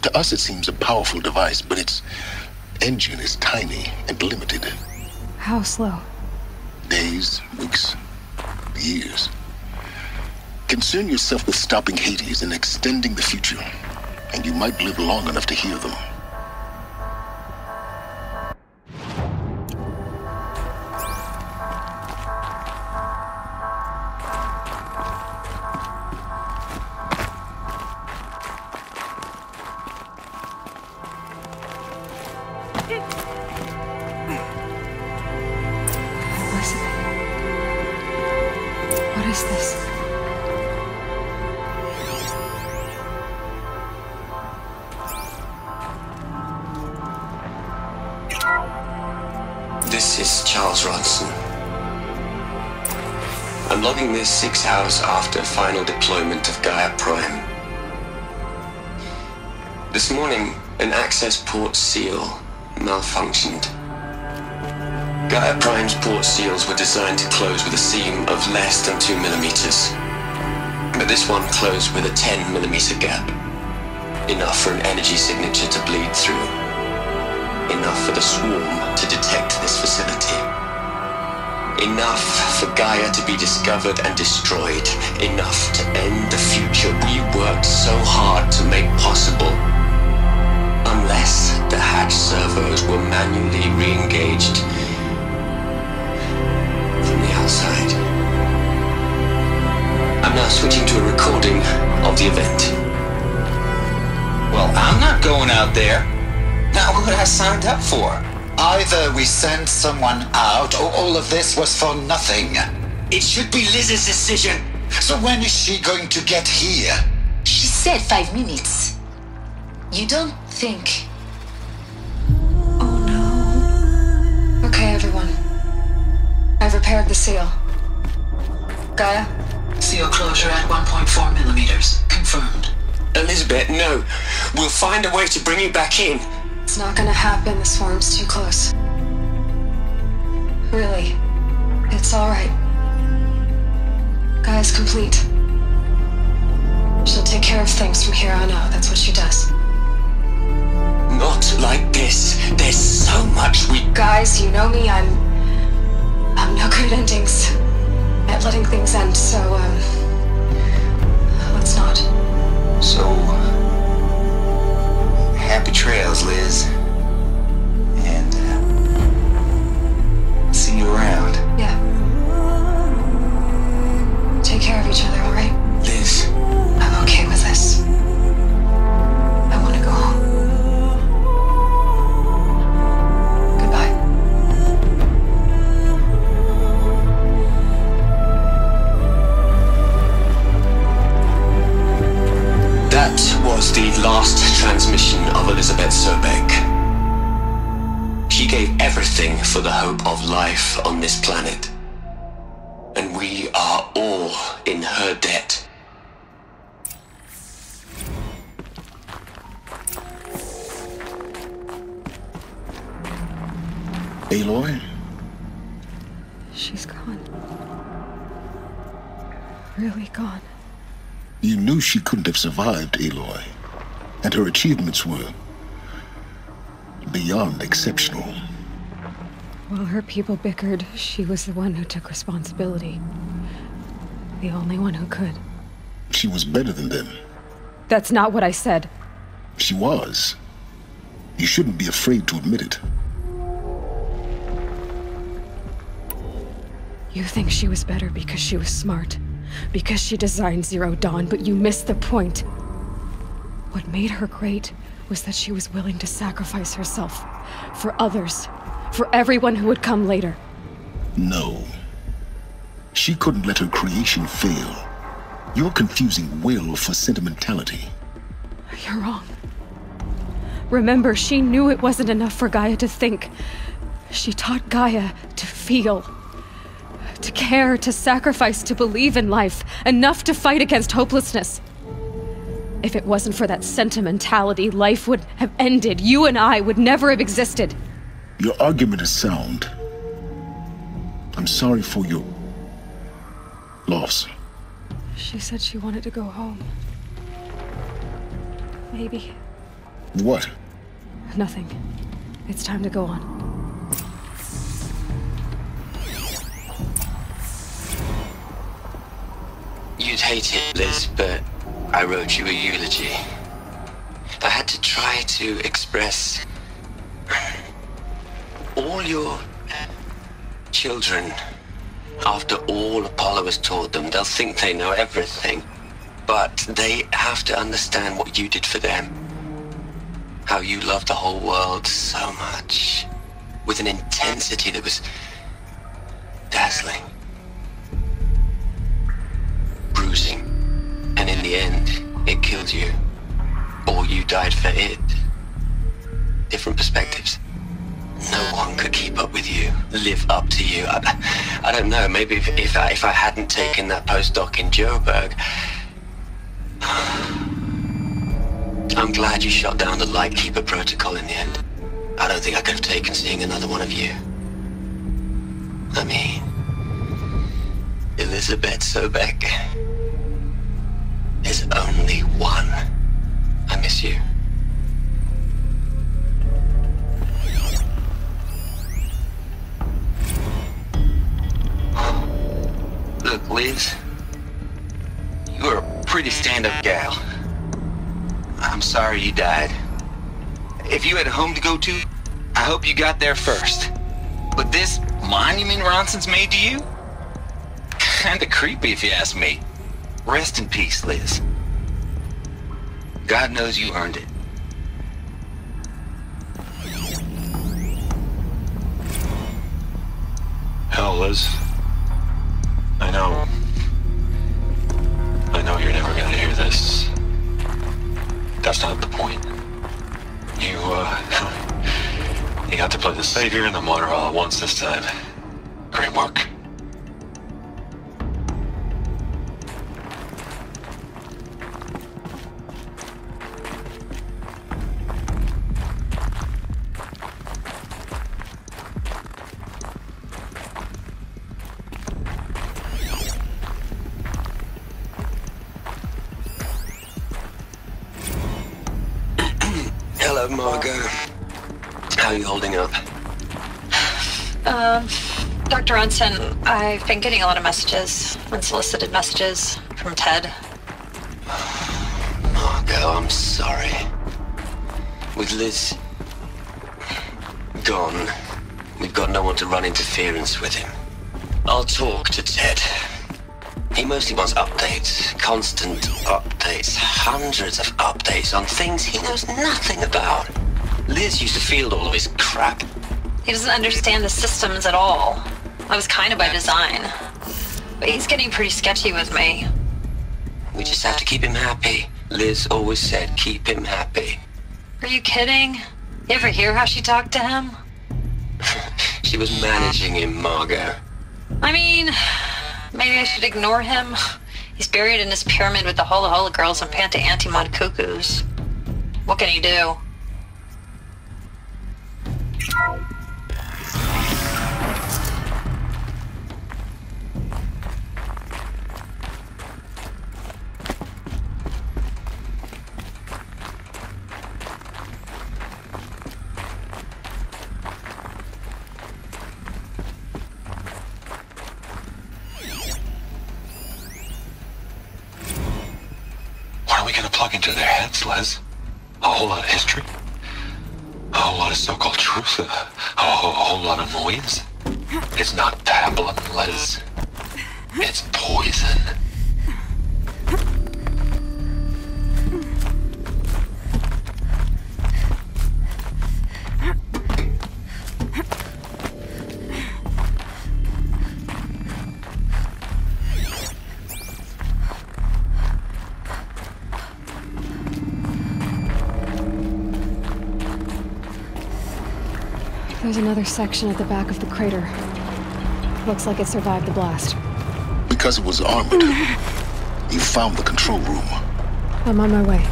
To us it seems a powerful device, but its engine is tiny and limited. How slow? Days, weeks, years. Concern yourself with stopping Hades and extending the future, and you might live long enough to hear them. I'm logging this 6 hours after final deployment of Gaia Prime. This morning, an access port seal malfunctioned. Gaia Prime's port seals were designed to close with a seam of less than 2 millimeters. But this one closed with a 10 millimeter gap. Enough for an energy signature to bleed through. Enough for the swarm to detect this facility. Enough for Gaia to be discovered and destroyed. Enough to end the future we worked so hard to make possible. Unless the hatch servos were manually re-engaged from the outside. I'm now switching to a recording of the event. Well, I'm not going out there. Not what I signed up for. Either we send someone out, or all of this was for nothing. It should be Liz's decision. So when is she going to get here? She said 5 minutes. You don't think... Oh no. Okay, everyone. I've repaired the seal. Gaia? Seal closure at 1.4 millimeters. Confirmed. Elizabeth, no. We'll find a way to bring you back in. It's not gonna happen, the swarm's too close. Really. It's alright. Gaia's complete. She'll take care of things from here on out, that's what she does. Not like this. There's so much we... Guys, you know me, I'm no good at endings. At letting things end, so, let's not. So... happy trails, Liz. And, see you around. Yeah. Take care of each other, alright? Liz. I'm okay with this. for the hope of life on this planet. And we are all in her debt. Aloy? She's gone. Really gone. You knew she couldn't have survived, Aloy. And her achievements were beyond exceptional. While her people bickered, she was the one who took responsibility. The only one who could. She was better than them. That's not what I said. She was. You shouldn't be afraid to admit it. You think she was better because she was smart, because she designed Zero Dawn, but you missed the point. What made her great was that she was willing to sacrifice herself for others, for everyone who would come later. No. She couldn't let her creation fail. You're confusing will for sentimentality. You're wrong. Remember, she knew it wasn't enough for Gaia to think. She taught Gaia to feel. To care, to sacrifice, to believe in life, enough to fight against hopelessness. If it wasn't for that sentimentality, life would have ended. You and I would never have existed. Your argument is sound. I'm sorry for your loss. She said she wanted to go home. Maybe. What? Nothing. It's time to go on. You'd hate it, Liz, but I wrote you a eulogy. I had to try to express all your children. After all Apollo has taught them, they'll think they know everything. But they have to understand what you did for them. How you loved the whole world so much. With an intensity that was dazzling. Bruising. And in the end, it killed you. Or you died for it. Different perspectives. No one could keep up with you, live up to you. I don't know, maybe if I hadn't taken that postdoc in Joburg. I'm glad you shot down the Lightkeeper protocol in the end. I don't think I could have taken seeing another one of you. I mean, Elizabeth Sobek. There's only one. I miss you. Look, Liz, you're a pretty stand-up gal. I'm sorry you died. If you had a home to go to, I hope you got there first. But this monument Ronson's made to you? Kinda creepy if you ask me. Rest in peace, Liz. God knows you earned it. Hell, Liz. I know you're never gonna hear this. That's not the point. You got to play the savior and the martyr all at once this time. Great work. Hello, Margot. How are you holding up? Dr. Ronson, I've been getting a lot of messages, unsolicited messages from Ted. Margot, I'm sorry. With Liz gone, we've got no one to run interference with him. I'll talk to Ted. He mostly wants updates, constant updates, hundreds of updates on things he knows nothing about. Liz used to field all of his crap. He doesn't understand the systems at all. I was kind of by design. But he's getting pretty sketchy with me. We just have to keep him happy. Liz always said keep him happy. Are you kidding? You ever hear how she talked to him? She was managing him, Margot. I mean, maybe I should ignore him. He's buried in his pyramid with the Hola Hola girls and Panta Antimod cuckoos. What can he do? What are we gonna plug into their heads, Les? A whole lot of history? A whole lot of so-called truth? A whole lot of noise? It's not pablum, Les. It's poison. There's another section at the back of the crater. Looks like it survived the blast. Because it was armored, you found the control room. I'm on my way.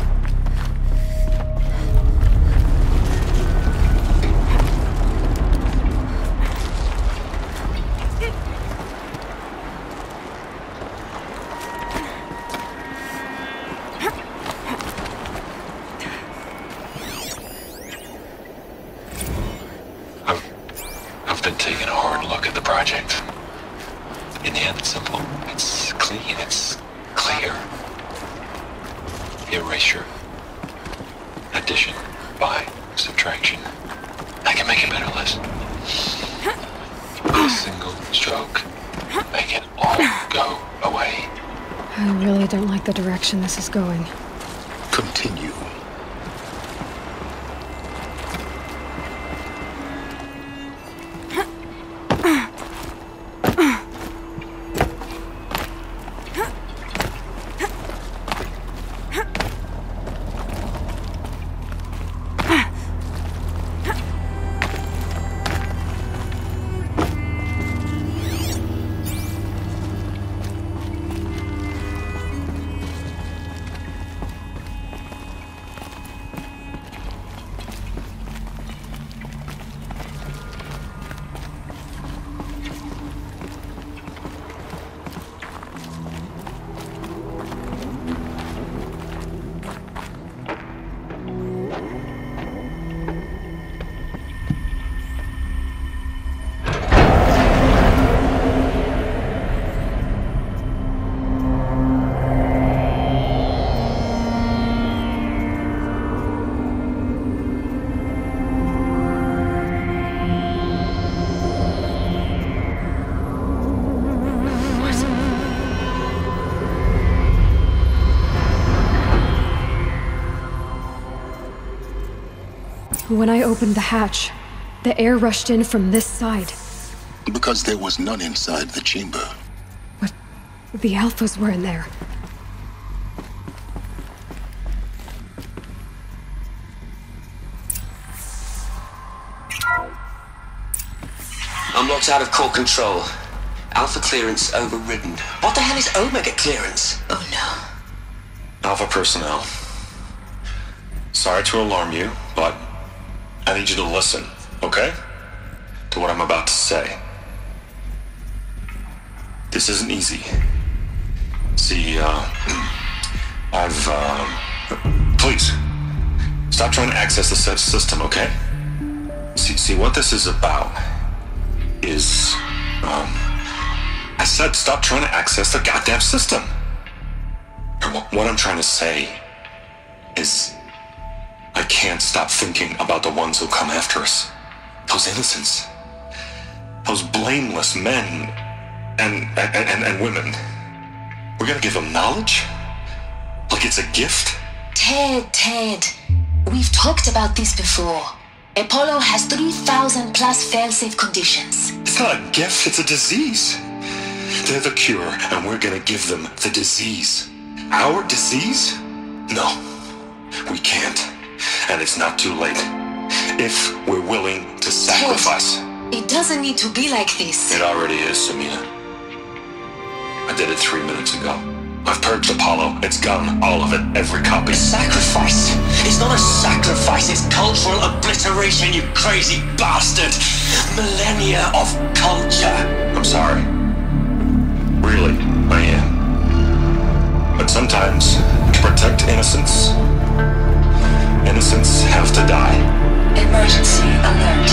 I've been taking a hard look at the project. In the end, it's simple. It's clean. It's clear. Erasure. Addition. By. Subtraction. I can make it better, Liz. A single stroke. Make it all go away. I really don't like the direction this is going. Continue. When I opened the hatch, the air rushed in from this side. Because there was none inside the chamber. But the Alphas were in there. I'm locked out of core control. Alpha clearance overridden. What the hell is Omega clearance? Oh no. Alpha personnel. Sorry to alarm you, but I need you to listen, okay? To what I'm about to say. This isn't easy. See, please, stop trying to access the system, okay? See, what this is about is, I said stop trying to access the goddamn system. What I'm trying to say is, I can't stop thinking about the ones who come after us. Those innocents. Those blameless men and women. We're gonna give them knowledge? Like it's a gift? Ted. We've talked about this before. Apollo has 3,000 plus fail-safe conditions. It's not a gift, it's a disease. They're the cure, and we're gonna give them the disease. Our disease? No, we can't. And it's not too late. If we're willing to sacrifice. It doesn't need to be like this. It already is, Samina. I did it 3 minutes ago. I've purged Apollo. It's gone. All of it. Every copy. A sacrifice? It's not a sacrifice. It's cultural obliteration, you crazy bastard. Millennia of culture. I'm sorry. Really, I am. But sometimes, to protect innocence, innocents have to die. Emergency alert.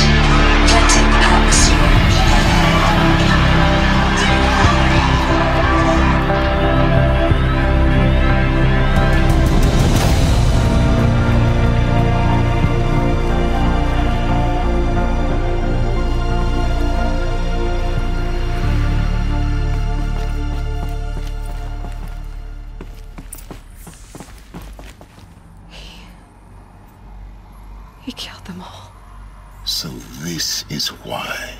Threatened atmosphere. He killed them all. So this is why.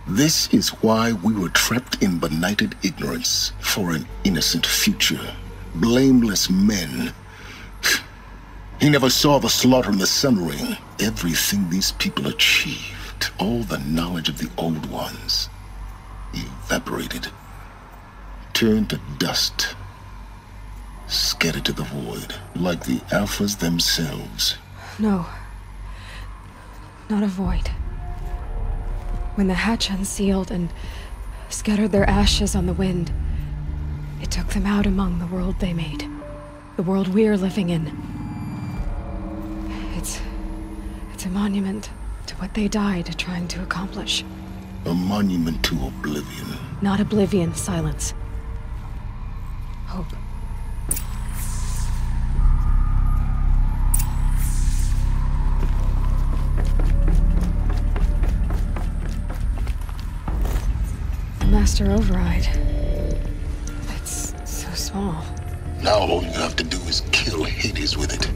This is why we were trapped in benighted ignorance for an innocent future. Blameless men. He never saw the slaughter in the Sun Ring. Everything these people achieved, all the knowledge of the old ones, evaporated, turned to dust, scattered to the void, like the Alphas themselves. No. Not a void. When the hatch unsealed and scattered their ashes on the wind, it took them out among the world they made. The world we're living in. It's a monument to what they died trying to accomplish. A monument to oblivion. Not oblivion, silence. Hope. The Master Override. It's so small. Now all you have to do is kill Hades with it.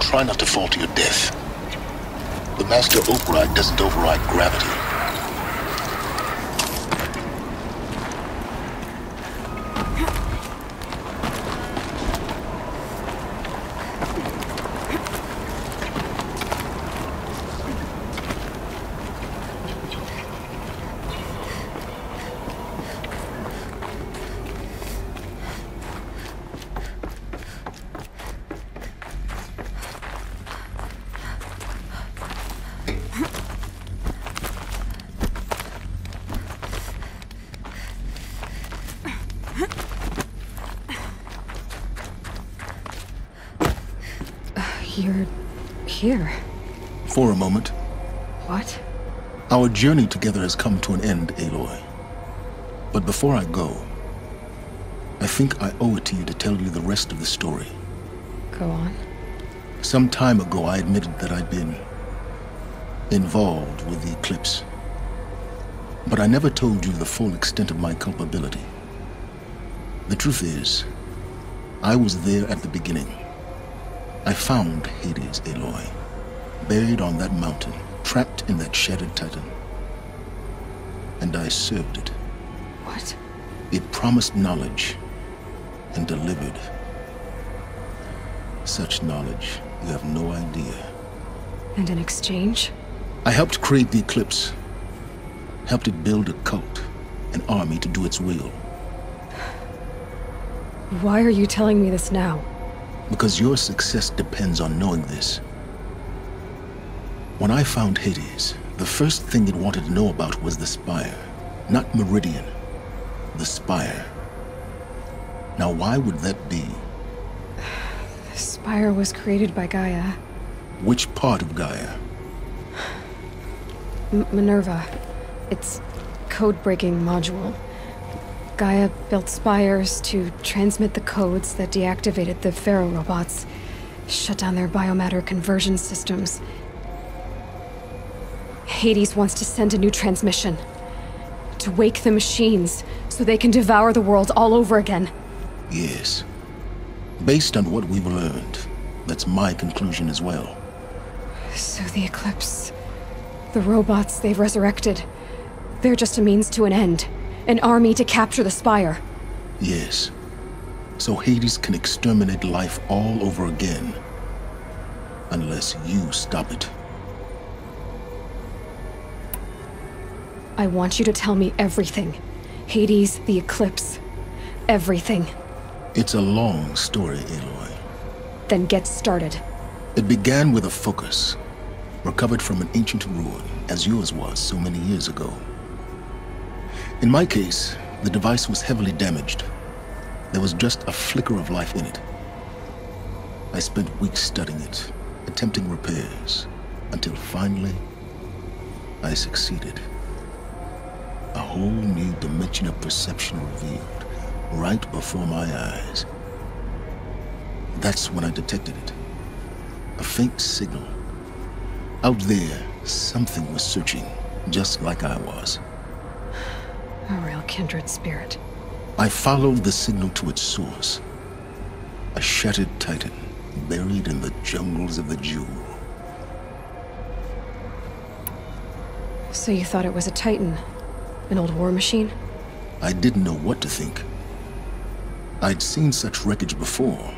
Try not to fall to your death. The Master Override doesn't override gravity. You're here. For a moment. What? Our journey together has come to an end, Aloy. But before I go, I think I owe it to you to tell you the rest of the story. Go on. Some time ago, I admitted that I'd been involved with the eclipse. But I never told you the full extent of my culpability. The truth is, I was there at the beginning. I found Hades, Aloy, buried on that mountain, trapped in that shattered titan. And I served it. What? It promised knowledge and delivered. Such knowledge, you have no idea. And in exchange? I helped create the eclipse. Helped it build a cult, an army to do its will. Why are you telling me this now? Because your success depends on knowing this. When I found Hades, the first thing it wanted to know about was the Spire. Not Meridian. The Spire. Now why would that be? The Spire was created by Gaia. Which part of Gaia? Minerva. Its code-breaking module. Gaia built spires to transmit the codes that deactivated the Pharaoh robots, shut down their biomatter conversion systems. Hades wants to send a new transmission. To wake the machines, so they can devour the world all over again. Yes. Based on what we've learned, that's my conclusion as well. So the Eclipse... the robots they've resurrected... they're just a means to an end. An army to capture the Spire. Yes. So Hades can exterminate life all over again. Unless you stop it. I want you to tell me everything. Hades, the Eclipse. Everything. It's a long story, Aloy. Then get started. It began with a focus. Recovered from an ancient ruin, as yours was so many years ago. In my case, the device was heavily damaged. There was just a flicker of life in it. I spent weeks studying it, attempting repairs, until finally, I succeeded. A whole new dimension of perception revealed, right before my eyes. That's when I detected it. A faint signal. Out there, something was searching, just like I was. A real kindred spirit. I followed the signal to its source. A shattered titan, buried in the jungles of the Jewel. So you thought it was a titan? An old war machine? I didn't know what to think. I'd seen such wreckage before.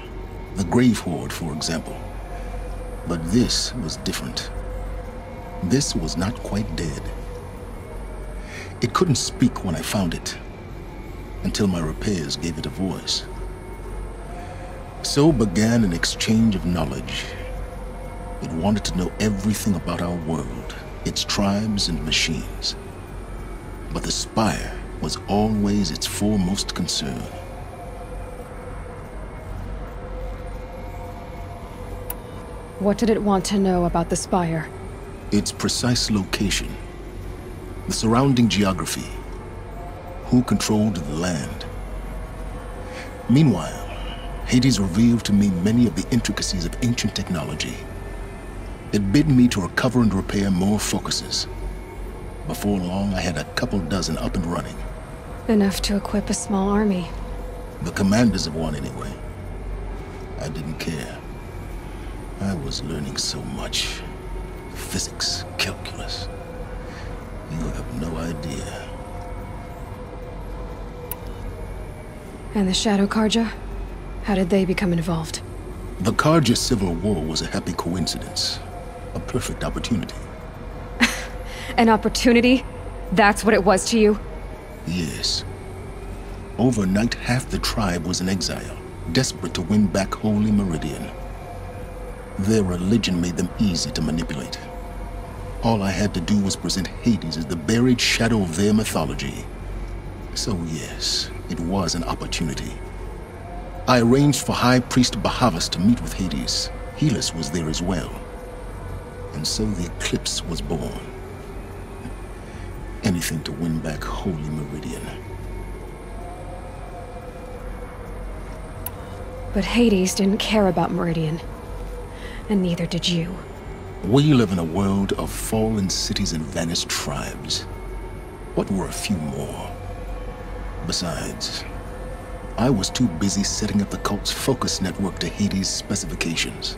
The Grave Horde, for example. But this was different. This was not quite dead. It couldn't speak when I found it, until my repairs gave it a voice. So began an exchange of knowledge. It wanted to know everything about our world, its tribes and machines. But the Spire was always its foremost concern. What did it want to know about the Spire? Its precise location. The surrounding geography. Who controlled the land. Meanwhile, Hades revealed to me many of the intricacies of ancient technology. It bid me to recover and repair more focuses. Before long, I had a couple dozen up and running. Enough to equip a small army. The commanders of one, anyway. I didn't care. I was learning so much. Physics, calculus. You have no idea. And the Shadow Karja? How did they become involved? The Karja Civil War was a happy coincidence. A perfect opportunity. An opportunity? That's what it was to you? Yes. Overnight, half the tribe was in exile, desperate to win back Holy Meridian. Their religion made them easy to manipulate. All I had to do was present Hades as the buried shadow of their mythology. So yes, it was an opportunity. I arranged for High Priest Bahavas to meet with Hades. Helis was there as well. And so the Eclipse was born. Anything to win back Holy Meridian. But Hades didn't care about Meridian. And neither did you. We live in a world of fallen cities and vanished tribes. What were a few more? Besides, I was too busy setting up the cult's focus network to Hades' specifications.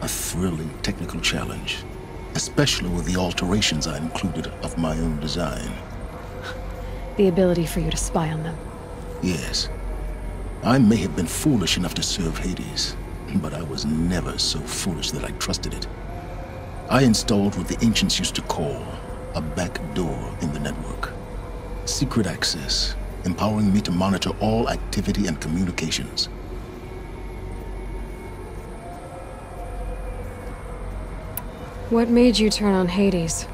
A thrilling technical challenge, especially with the alterations I included of my own design. The ability for you to spy on them. Yes. I may have been foolish enough to serve Hades, but I was never so foolish that I trusted it. I installed what the ancients used to call a back door in the network. Secret access, empowering me to monitor all activity and communications. What made you turn on Hades?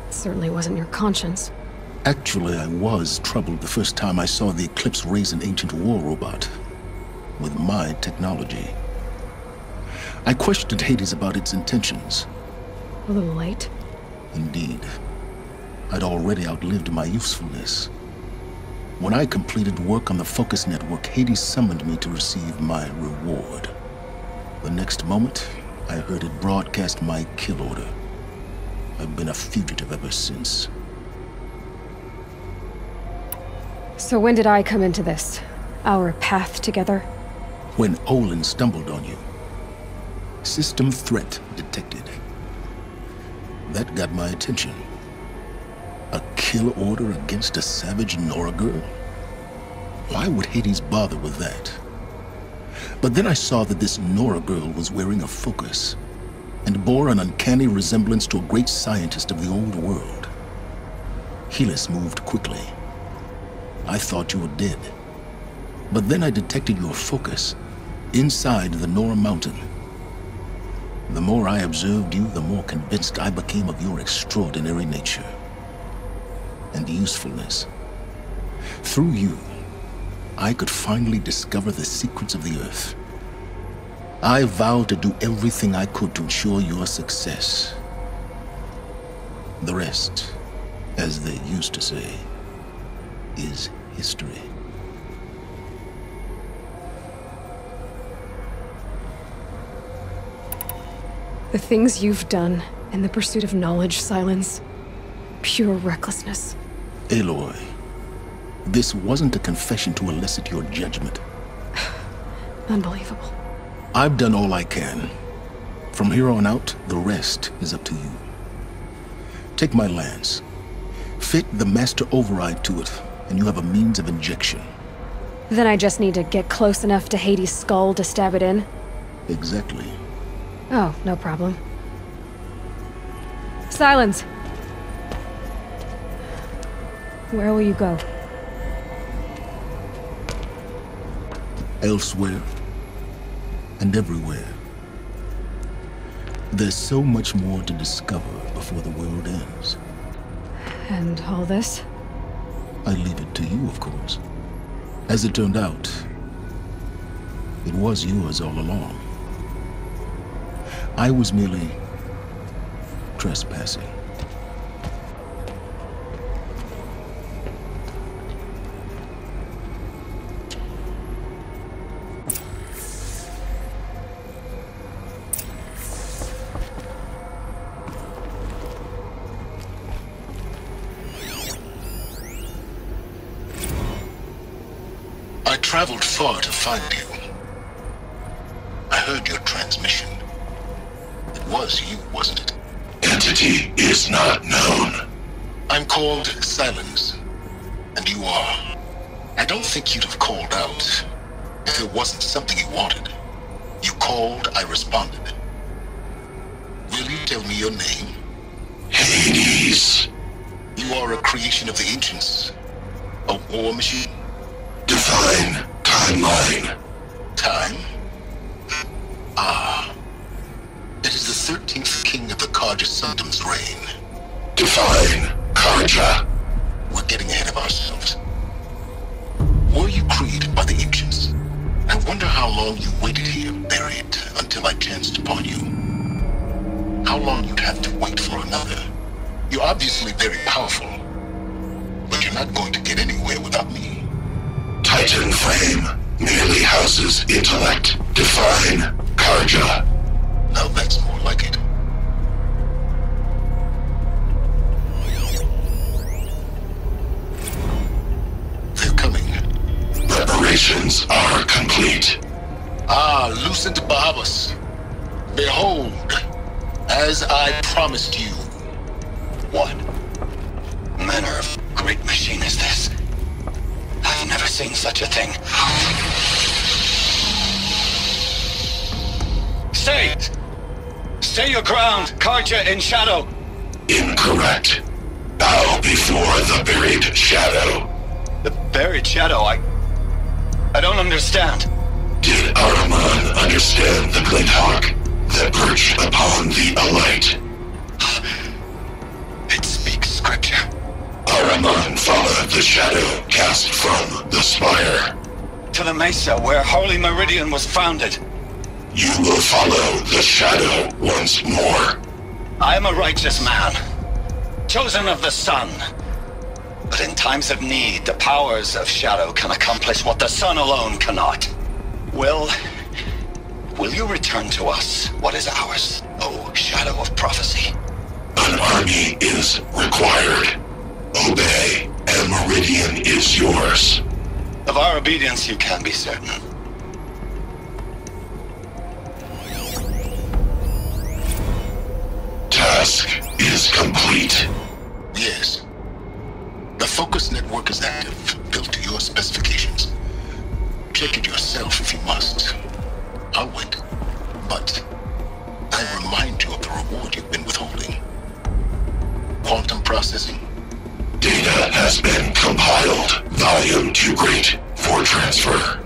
It certainly wasn't your conscience. Actually, I was troubled the first time I saw the Eclipse raise an ancient war robot. With my technology. I questioned Hades about its intentions. A little late? Indeed. I'd already outlived my usefulness. When I completed work on the Focus Network, Hades summoned me to receive my reward. The next moment, I heard it broadcast my kill order. I've been a fugitive ever since. So when did I come into this? Our path together? When Olin stumbled on you. System threat detected. That got my attention. A kill order against a savage Nora girl? Why would Hades bother with that? But then I saw that this Nora girl was wearing a focus and bore an uncanny resemblance to a great scientist of the old world. Helis moved quickly. I thought you were dead. But then I detected your focus inside the Nora mountain. The more I observed you, the more convinced I became of your extraordinary nature and usefulness. Through you, I could finally discover the secrets of the Earth. I vowed to do everything I could to ensure your success. The rest, as they used to say, is history. The things you've done in the pursuit of knowledge, Silence. Pure recklessness. Aloy, this wasn't a confession to elicit your judgment. Unbelievable. I've done all I can. From here on out, the rest is up to you. Take my lance. Fit the master override to it, and you have a means of injection. Then I just need to get close enough to Hades' skull to stab it in? Exactly. Oh, no problem. Silence! Where will you go? Elsewhere. And everywhere. There's so much more to discover before the world ends. And all this? I leave it to you, of course. As it turned out, it was yours all along. I was merely trespassing. I traveled far to find you. I heard your transmission. It was you, wasn't it? Entity is not known. I'm called Silence, and you are. I don't think you'd have called out if it wasn't something you wanted. You called, I responded. Will you tell me your name? Hades. You are a creation of the ancients. A war machine? Define timeline. Time? Ah. It is the 13th king of the Karja Sundam's reign. Define Karja. We're getting ahead of ourselves. Were you created by the ancients? I wonder how long you waited here, buried, until I chanced upon you. How long you'd have to wait for another. You're obviously very powerful, but you're not going to get anywhere without me. Titan Flame merely houses intellect. Define Karja. Now that's more like it. They're coming. Preparations are complete. Ah, Lucent Bahavas. Behold, as I promised you. What manner of great machine is this? I've never seen such a thing. Stay! Stay your ground, Karja in shadow! Incorrect. Bow before the buried shadow. The buried shadow? I don't understand. Did Ahriman understand the glint hawk that perched upon the alight? It speaks scripture. Ahriman followed the shadow cast from the spire. To the mesa where Holy Meridian was founded. You will follow the shadow once more. I am a righteous man, chosen of the sun. But in times of need, the powers of Shadow can accomplish what the sun alone cannot. Will you return to us what is ours, O Shadow of Prophecy? An army is required. Obey, and Meridian is yours. Of our obedience you can be certain. Task is complete. Yes. The focus network is active, built to your specifications. Check it yourself if you must. I'll wait. But I remind you of the reward you've been withholding. Quantum processing. Data has been compiled. Volume too great for transfer.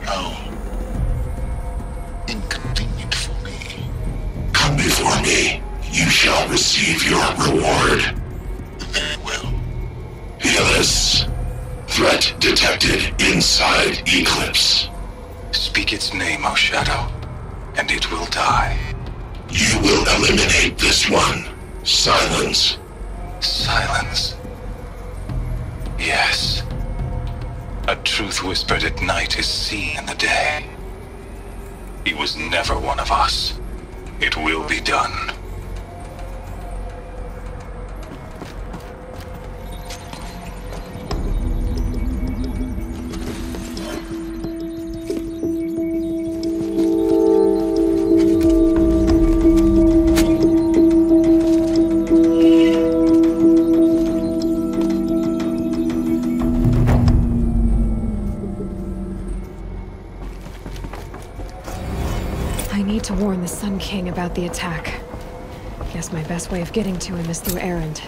How inconvenient for me. Come before me. You shall receive your reward. Very well. Helis. Threat detected inside Eclipse. Speak its name, O Shadow, and it will die. You will eliminate this one. Silence. Silence. Yes. A truth whispered at night is seen in the day. He was never one of us. It will be done. To warn the Sun King about the attack. Guess my best way of getting to him is through Erend.